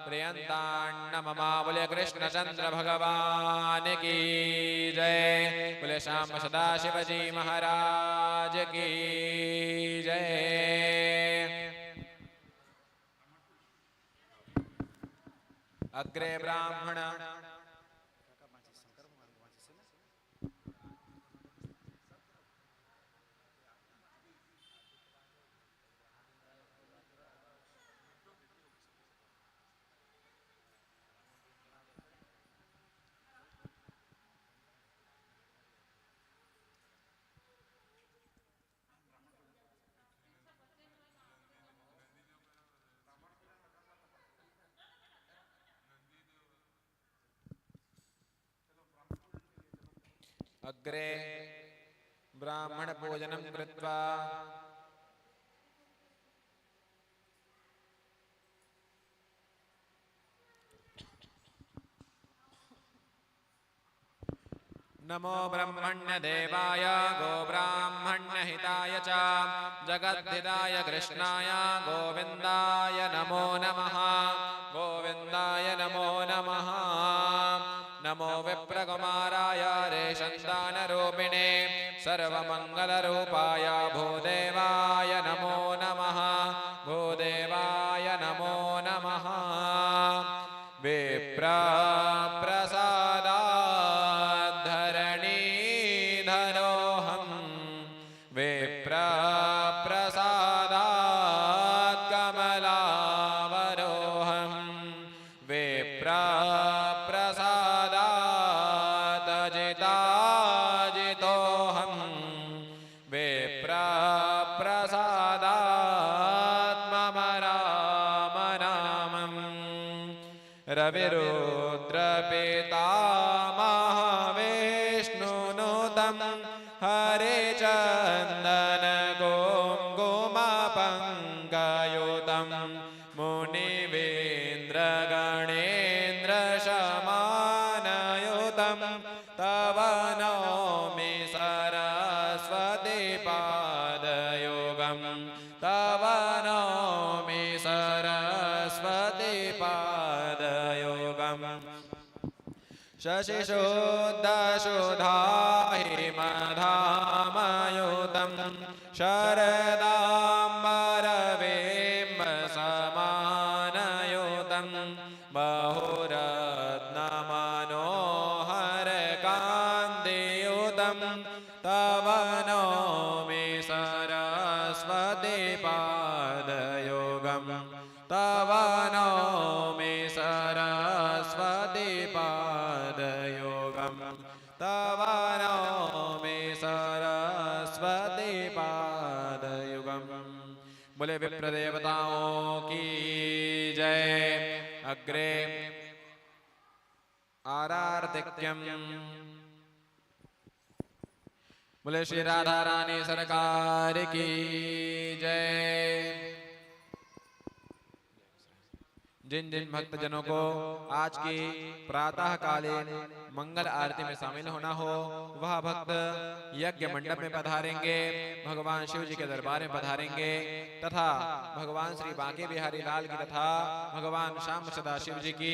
प्रियन्तान्न मम बोले कृष्णचंद्र भगवान की जय बोले श्याम सदाशिव जी महाराज की जय। अग्रे ब्राह्मण अग्रे ब्राह्मण पूजनं कृत्वा नमो ब्रह्मण्य देवाय गो ब्राह्मण्य हिताय च जगद्धिताय कृष्णाय गोविन्दाय नमो नमः गोविन्दाय नमो नमः नमो विप्रकुमाराय रेशन्दानरूपिणे सर्वमङ्गलरूपाय भूदेवाय नमो नमः भूदेवाय नमो नमः विप्रप्रसादाद्धरणीधरोऽहं विप्रप्रसादात्कमलावरोहं विप्रप्रसादातजिताजितोऽहं विप्रप्रसादात्मम राम नामम् रविरुद्रपितामहविष्णुनुतं हरिचन्दन कुङ्कुमपङ्कयुतं मुनिवेन्द्रगणेन्द्रशमानयुतं तव नौमि सरस्वती पादयुगं तव नौमि सरस्वती पादयुगम् शशिशुद्धशुधाहिमधामयुतं शरदाम्बरबिम्बसमानयुतं बहुरत्नमनोहरकान्तियुतं तव नौमि सरस्वती पादयुगं तव नौमि सरस्वती पादयुगं तव नौमि सरस्वती पादयुगं। बोले विप्रदेवताओं की जय। अग्रे आरार्तिक्यम बोले श्री राधा रानी सरकार की जय। जिन जिन भक्तजनों को आज की प्रातःकालीन मंगल आरती में शामिल होना हो वह भक्त यज्ञ मंडप में पधारेंगे, भगवान शिव जी के दरबार में पधारेंगे तथा भगवान श्री बांके बिहारी लाल की तथा भगवान श्याम सदा शिव जी की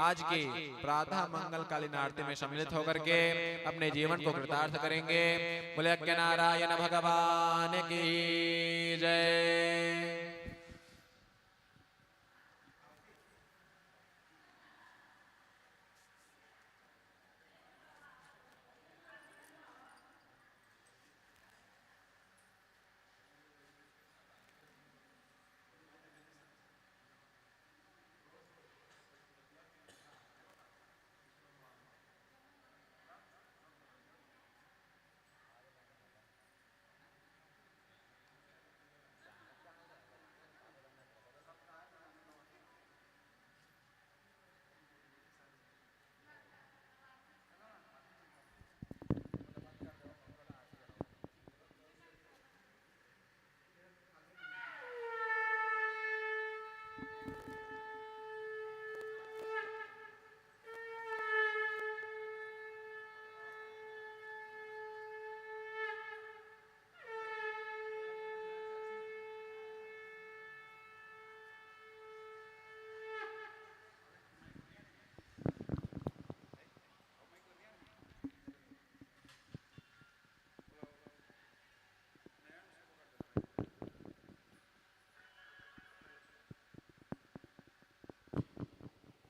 आज की प्रातः मंगलकालीन आरती में सम्मिलित होकर के अपने जीवन को कृतार्थ करेंगे। बोले अज्ञ नारायण भगवान की जय।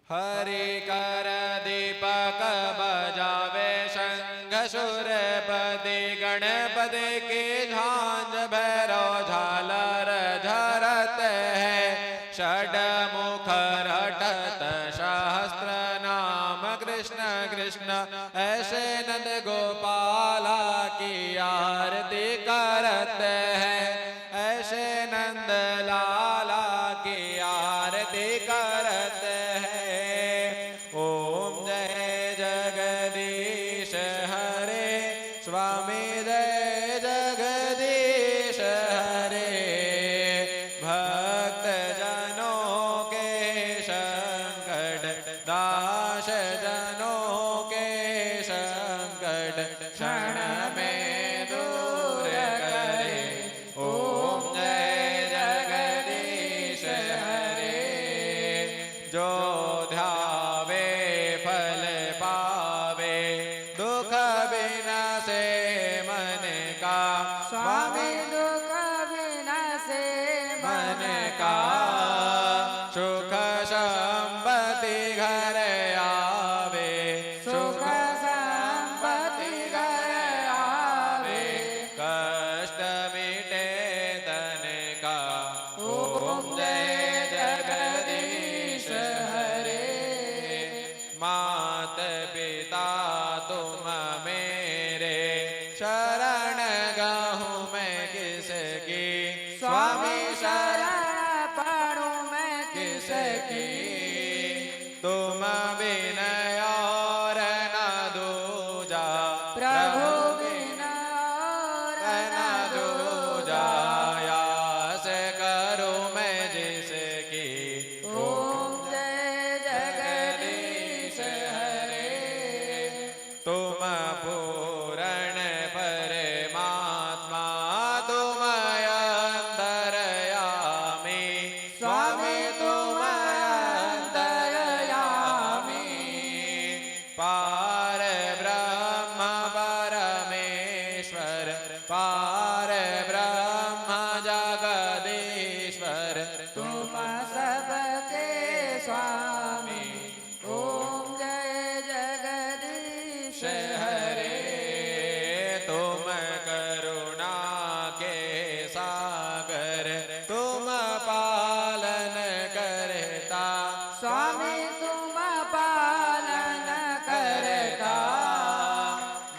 हरि कर दीपक बजावे शंख शूरपति गणपति की झांझ भैरव झालर झरत है षडमुख रटत सहस्त्र नाम कृष्ण कृष्ण ऐसे नंद गोपाला की आरती करत है ऐसे नंद लाला की आरती करत है। ओम जय जगदीश हरे स्वामी जय जगदीश हरे भक्त जनों के संकट दास जनों के संकट क्षण में दूर करे। ओम जय जगदीश हरे जो ध्यावे फल पावे दुख बिना से मन का स्वामी दुख बिना से मन का सुख संपत्ति घर आवे सुख संपत्ति घर आवे कष्ट मिटे तन का। ओम जय जगदीश हरे मात पिता तुम मेरे शरण गाहूँ मैं किसकी स्वामी शरण पड़ूं मैं किसकी तुम बिन और न दूजा प्रभु बिना और न दूजा यास करूँ मैं जिसकी। ओम जय जगदीश हरे तुम पूर्ण परमात्मा तुम अंतर्यामी स्वामी तुम अंतर्यामी पार ब्रह्म परमेश्वर पार ब्रह्म जगदीश्वर तुम सबके स्वामी। ओम जय जगदीश हरे तुम करुणा के सागर तुम पालन करता स्वामी तुम पालन करता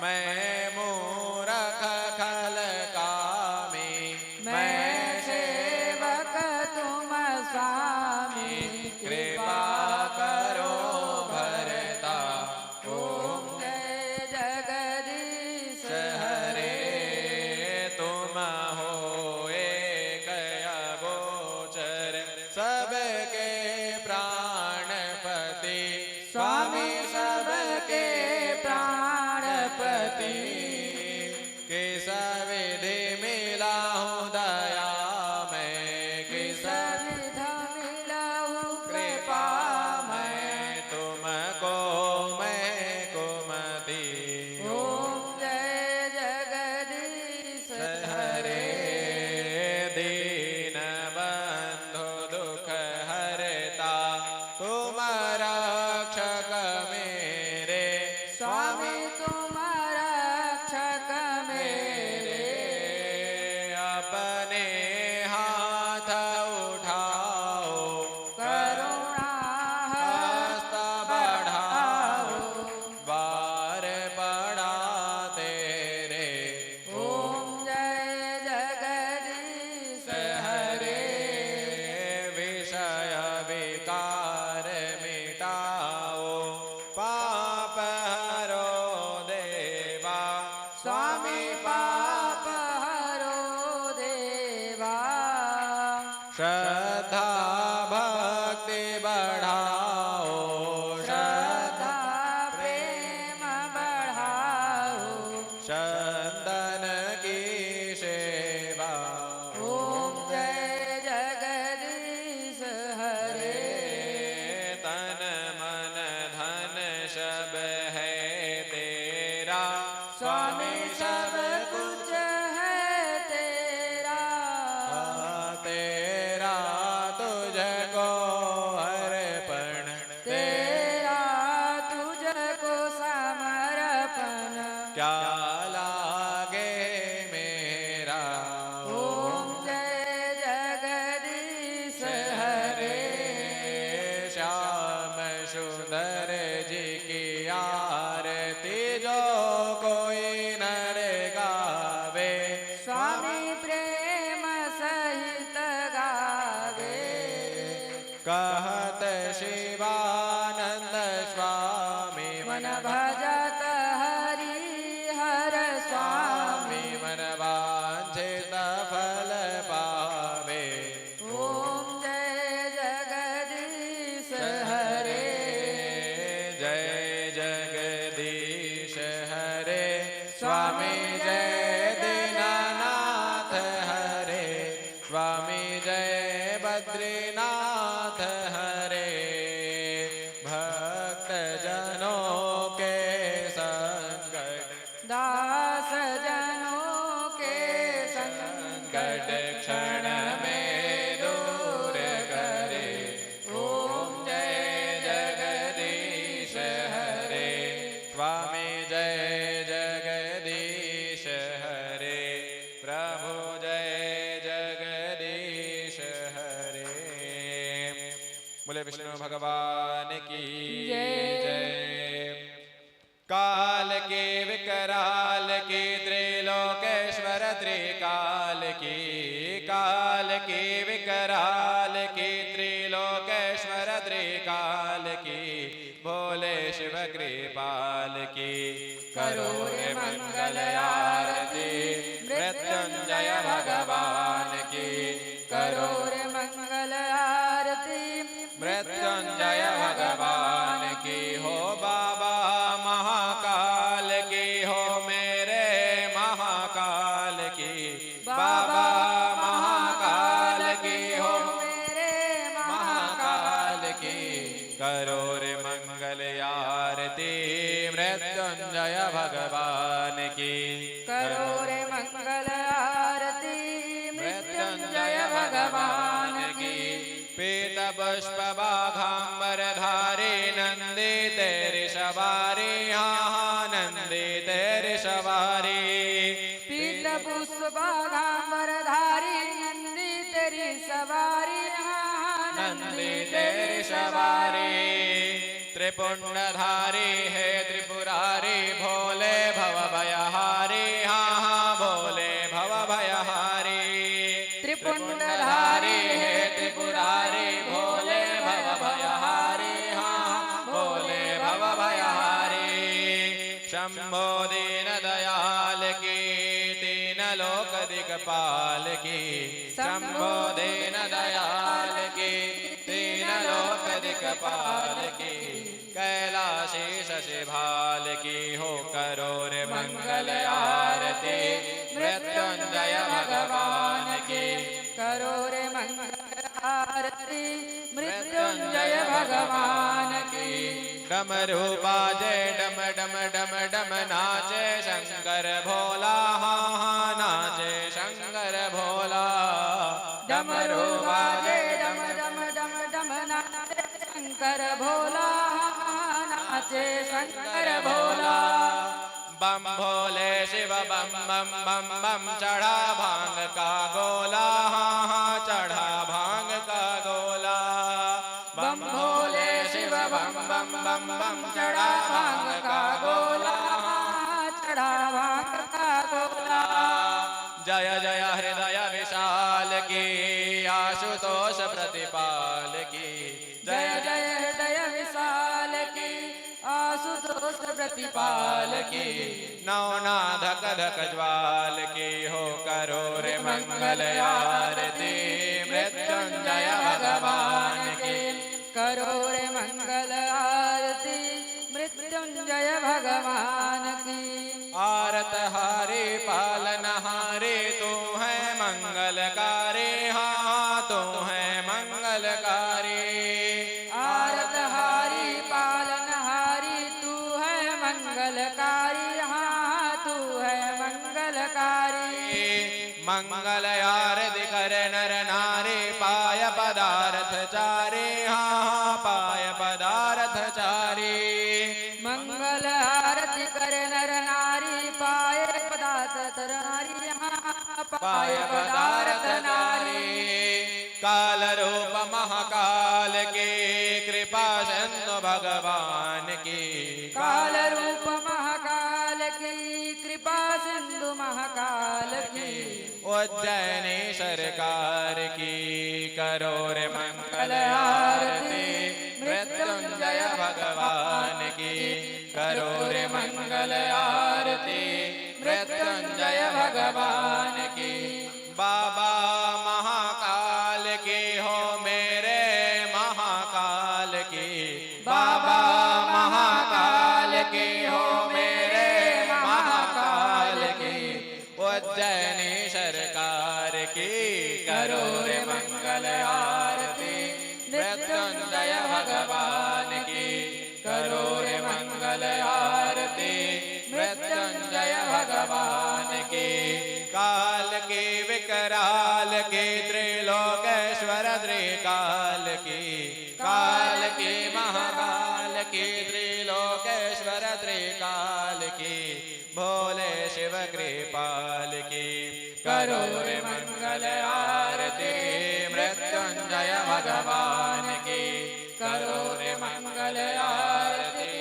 मैं मूरख खल कामी मैं सेवक तुम स्वामी कृपा करो भरता। ओम जय जगदीश हरे तुम हो एक अगोचर सबके प्राणपति स्वामी सबके प्राणपति किस विधि मिला हूँ दया मैं किस विध मिलहु कृपा मैं तुमको मैं कुमति। ओम जय जगदीश हरे दीन बंधु दुख हरता तुम रक्षक मेरे स्वामी तुम रक्षक मेरे अपने हाथ उठाओ करुणा हस्त बढ़ाओ बार पड़ा तेरे। ओम जय जगदीश हरे विषय विकार मिटाओ पाप हरो देवा स्वामी पाप हरो देवा श्रद्धा भक्ति बढ़ाओ श्रद्धा प्रेम बढ़ाओ चंदन की सेवा। ओम जय जगदीश हरे तन मन धन सब है तेरा स्वामी सब कुछ है तेरा तेरा तुझको अर्पण तेरा क्या लागे मेरा। ओम जय जगदीश हरे। श्याम सुंदर जी की आरती जो कोई नर गावे। स्वामी प्रेम सहित गावे। कहत शिवानंद स्वामी मन भजत हरि हर स्वामी। मन वांछित फल पावे। ओम जय जगदीश हरे। जय जगदीश हरे। स्वामी जय दीनानाथ हरे। स्वामी जय बद्रीनाथ हरे। भक्त जनों के संकट दास जनों के संकट क्षण में दूर करे। ओम जय जगदीश हरे। स्वामी जय जगदीश हरे। प्रभु जय जगदीश हरे। बोले विष्णु भगवान की जय। काल के विकराल की त्रिलोकेश्वर त्रिकाल की। काल के विकराल की त्रिलोकेश्वर त्रिकाल की। भोले शिव कृपाल की। करो रे मंगल आरती मृत्युंजय भगवान की। करो रे मंगल आरती मृत्युंजय भगवान की। हो बाबा महाकाल की। हो मेरे महाकाल की। बाबा महाकाल की। हो मेरे महाकाल की। करो रे मंगल आरती मृत्युंजय भगवान की। करो रे मंगल आरती मृत्युंजय भगवान की। पीत पुष्प बाघांबर धारी नंदी तेरी सवारी। हाँ नंदी तेरी सवारी। पीत पुष्प बाघांबर धारी नंदी तेरी सवारी। हाँ नंदी तेरी सवारी। त्रिपुंडधारी है त्रिपुरारी। भोले भव भयहारी। हाँ हाँ भोले भव भयहारी। त्रिपुंडधारी है त्रिपुरारी। भोले भव भयहारी। हाँ भोले भव भयहारी। शंभो दीन दयाल की। तीन लोक दिक्पाल की। शंभो दीन दयाल की। तीन लोक दिक्पाल की। कैलाशी शशिभाल की। हो करो रे मंगल आरती मृत्युंजय भगवान की। करो रे मंगल आरती मृत्युंजय भगवान की। डमरू बाजे डम डम डम डम नाचे शंकर भोला। हाँ हाँ नाचे शंकर भोला। डमरू बाजे डम डम डम डम नाचे शंकर भोला। हाँ नाचे शंकर भोला। बम भोले शिव बम बम बम बम। चढ़ा भांग का गोला। हाँ हाँ चढ़ा भांग का गोला। बम भोले शिव बम बम बम बम। चढ़ा भांग का गोला। हाँ चढ़ा भांग का गोला। जय जय हृदय विशाल की। आशुतोष प्रतिपाल की। जय जय हृदय विशाल की। आशुतोष प्रतिपाल की। नौना धक धक ज्वाल की। हो करो रे मंगल आरती मृत्युंजय भगवान की। करो रे मंगल आरती मृत्युंजय भगवान की। आरत हारी पालनहारी तू है मंगलकारी। हाँ तू है मंगलकारी। आरत हारी पालनहारी तू है मंगलकारी। हाँ तू है मंगलकारी। मंगल आरती कर नर नारी। पाय पदार्थ चारी। हाँ पाय पदार्थ चारी। मंगल आरती कर नर नारी। पाय पदार्थ नारी। काल रूप महाकाल की कृपा सिंधु भगवान की। काल रूप महाकाल की कृपा सिंधु महाकाल की। उज्जैनी सरकार की करो रे मंगल आरती। मृत्युंजय भगवान की करो रे मंगल आरती। मृत्युंजय भगवान की। बाबा महाकाल की हो मेरे महाकाल की। बाबा महाकाल की हो मेरे महाकाल की। उज्जैनी सरकार की करो रे मंगल आरती। मृत्युंजय भगवान की करो रे मंगल आरती। मृत्युंजय भगवान की। काल की विकराल की त्रिलोकेश्वर त्रिकाल की। काल की महाकाल की त्रिलोकेश्वर त्रिकाल की। भोले शिव कृपाल की करो रे मंगल आरती। मृत्युंजय भगवान की करो रे मंगल आरती।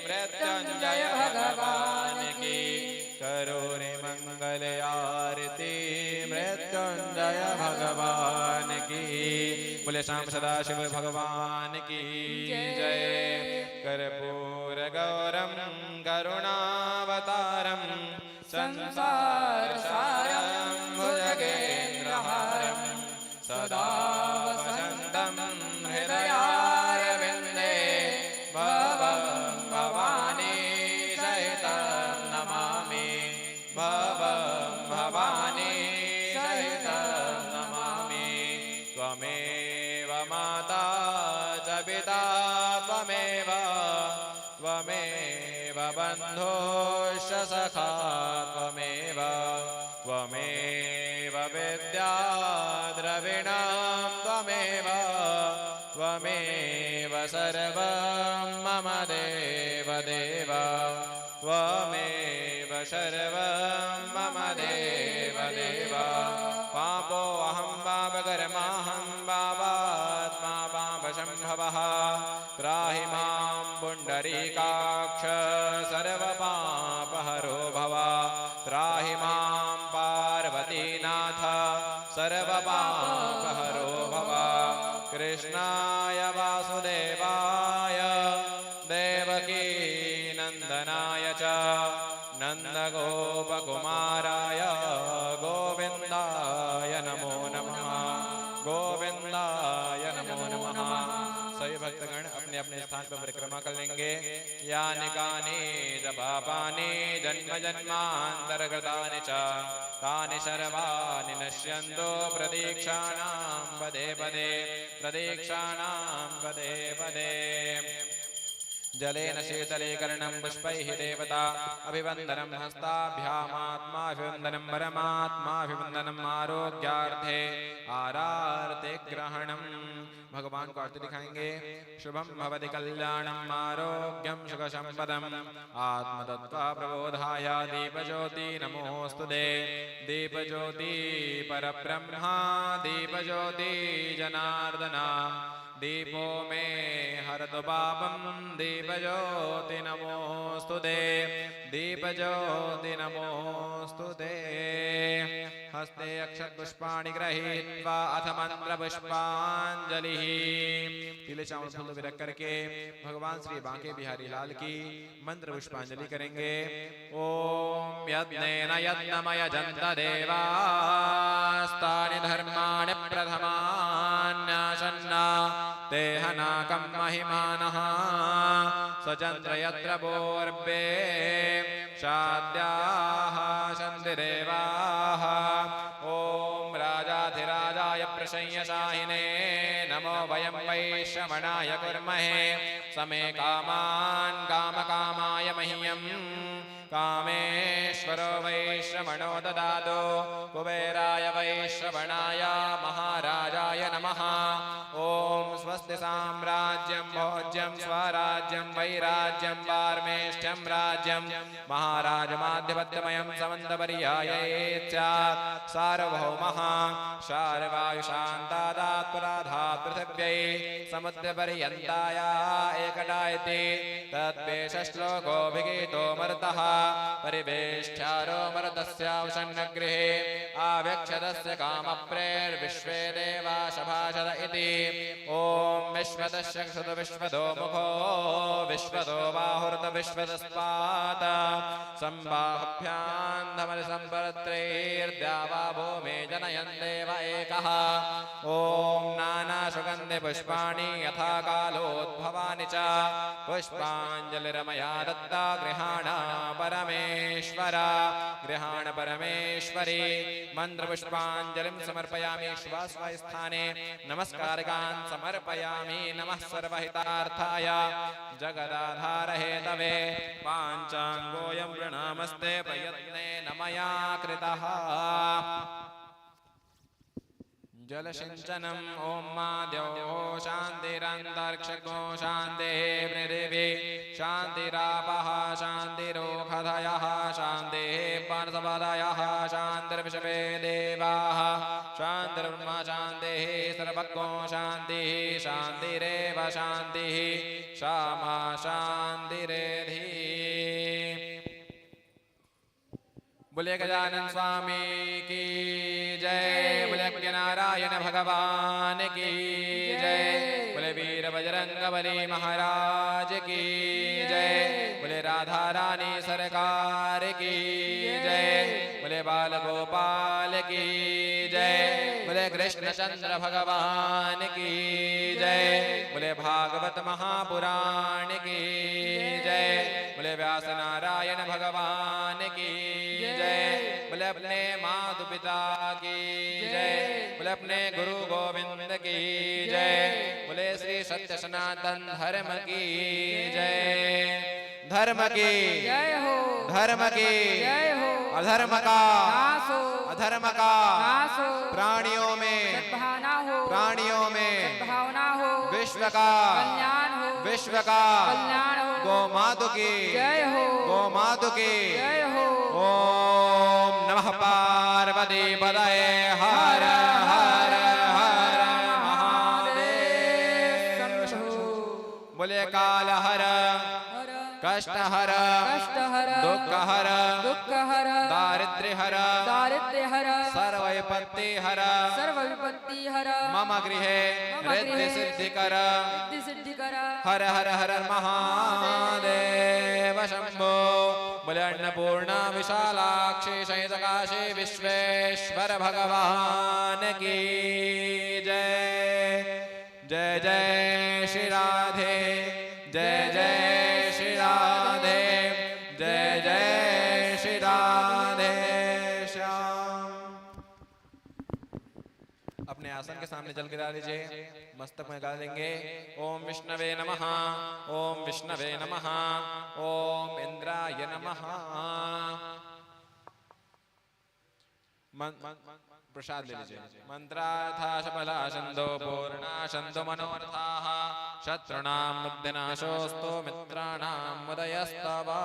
मृत्युंजय भगवान की करो रे मंगल आरती। मृत्युंजय भगवान की। बोले श्याम सदाशिव भगवान की जय। कर्पूर गौरम करुणावतारम संसार सारम भुजगेन्द्रहारम। सदा वसंतम हृदयारविंदे। भवं भवानी सहितं नमामि। भवं भवानी सहितं नमामि। त्वमेव माता च पिता त्वमेव। त्वमेव बन्धुश्च सखा त्वमेव। त्वमेव विद्या द्रविणं त्वमेव। त्वमेव सर्वं मम देव देव। त्वमेव सर्वं मम देव देव। पापो अहं पापकर्माहं पापात्मा पापसम्भवः। त्राहि मां पुण्डरीकाक्ष सर्वपापहरो भव। त्राहि मां पार्वतीनाथ सर्वपापहरो भव। कृष्णाय वासुदेवाय देवकी नन्दनाय च नन्दगोपकुमाराय गोविन्दाय नमो नमः। गोविन्दाय नमो नमः। सभी भक्तगण अपने अपने स्थान पर परिक्रमा कर लेंगे। यानि कानि च पापानि जन्म जन्मान्तरकृतानि च तानि सर्वाणि नश्यन्तो प्रदीक्षाणां पदे पदे। प्रदीक्षाणां पदे पदे। जलेन शीतलीकरणं पुष्पैः देवता अभिवन्दनं। हस्ताभ्यामात्माभिवन्दनं परमात्माभिवन्दनम्। आरोग्यार्थे आरार्ते ग्रहणं। भगवान को आरती दिखाएंगे। शुभम भवति कल्याणम आरोग्यम सुख संपदम। आत्मतत्व प्रबोधाय दीपज्योति नमोस्तुते। दीपज्योति परब्रह्मा दीपज्योति जनार्दना। दीपो मे हरतु पापं दीपज्योति नमोस्तुते। दीपज्योति नमोस्तुते। हस्ते अक्षतपुष्पाणि गृहीत्वा अथ मंत्रपुष्पांजलिः। तिल चावल फूल विरख करके भगवान श्री बांके बिहारी लाल की मंत्र पुष्पांजलि करेंगे। ओम यज्ञेन यज्ञमय जन्त देवास्तानि धर्माणि प्रथमान्यासन्ना। तेहनाकं महिमानः स्वचन्द्र यत्र पूर्वे शाद्याः सन्ति देवाः। ओम राजाधिराजाय प्रसंयसाहिने नमो वयं वैश्रवणाय कुर्महे। समे कामान् कामकामाय मह्यं कामेश्वरो वैश्रवणो ददातु। कुबेराय वैश्रवणाय महाराजाय नमः। ओम स्वस्ति साम्राज्यं भोज्यं स्वराज्यं वैराज्यं पारमेष्ठ्यं राज्यं महाराजमाधिपत्यमयं समन्तपर्याये स्यात् सार्वभौमः शार्वायुशान्तादात्पराधात् पृथिव्यै समुद्रपर्यन्ताया एकटा इति तद्वेषश्लोकोऽभिगीतो मरुतः परिवेष्ट्यारो मरुतस्यावसन्नगृहे आव्यक्षतस्य कामप्रेर्विश्वे देवा सभाषद इति ॐ विश्वतस्य क्षुत विश्वतो मुखो विश्वतो बाहुर्त विश्वतस्पात सम्बाभ्यां धमलसम्परत्रैर्द्यावा भूमे जनयन् देव एकः ॐ नानासुगन्धि पुष्पाणि यथा कालोद्भवानि च पुष्पाञ्जलिरमया दत्ता गृहाण परमेश्वर गृहाण परमेश्वरी मन्त्रपुष्पाञ्जलिं समर्पयामि श्वासस्थाने नमस्कारकान् समर्पयामि नमः सर्वहितार्थाय जगदाधार हेतवे पाञ्चाङ्गोऽयं प्रणामस्ते प्रयत्नेन मया कृतः जलसिञ्चनम् ॐ माद्यो शान्तिरन्तरिक्षो शान्तिः पृथिवी शान्तिरापः शान्तिरोषधयः शान्तिः वनस्पतयः शान्तिर्विश्वे देवाः शान्तिर्ब्रह्म शान्तिः सर्वज्ञो शान्तिः शान्तिरेव शान्तिः क्षमा शान्तिरेधि बोले गजानन स्वामी की जय बोले नारायण भगवान की जय बोले वीर बजरंगबली महाराज की जय बोले राधा रानी सरकार की जय बोले बाल गोपाल की जय बोले कृष्णचंद्र भगवान की जय बोले भागवत महापुराण की जय बोले व्यास नारायण भगवान की जय बोले अपने मातु पिता की जय बोले अपने गुरु गोविंद की जय बोले श्री सत्य सनातन धर्म की जय धर्म की जय हो धर्म की जय हो अधर्म का नाश हो अधर्म का नाश हो प्राणियों में सद्भावना हो प्राणियों में भावना हो विश्व का कल्याण हो विश्व का कल्याण हो गौ मातु की जय हो गौ मातु की जय हो ओम नमः पार्वती पदये हर हर हर महादेव बोले काल हर कष्ट हर कष्ट हर दुख हर दुख हर दारिद्र्य हर दारिद्र्य हर सर्व विपत्ति हर सर्व विपत्ति हर मम गृहे रिद्धि सिद्धि कर सिद्धि सिद्धि कर हर हर हर महादेव शंभो बोले अन्नपूर्णा विशालाक्षी शैतकाशी विश्वेश्वर भगवान की जय जय जय श्री राधे जय जय श्री राधे जय जय श्री राधे श्याम। अपने आसन के सामने जल गिरा लीजिए मस्तक में डाल लेंगे ओम विष्णवे नमः ओम विष्णवे नमः ओम इंद्राय नमः प्रसाद ले लीजिए मंत्रार्था सबला छंदो पूर्णा छंदो मनोरथाः शत्रुणां मुक्तिनाशोऽस्तु मित्राणां मुदयस्तवा।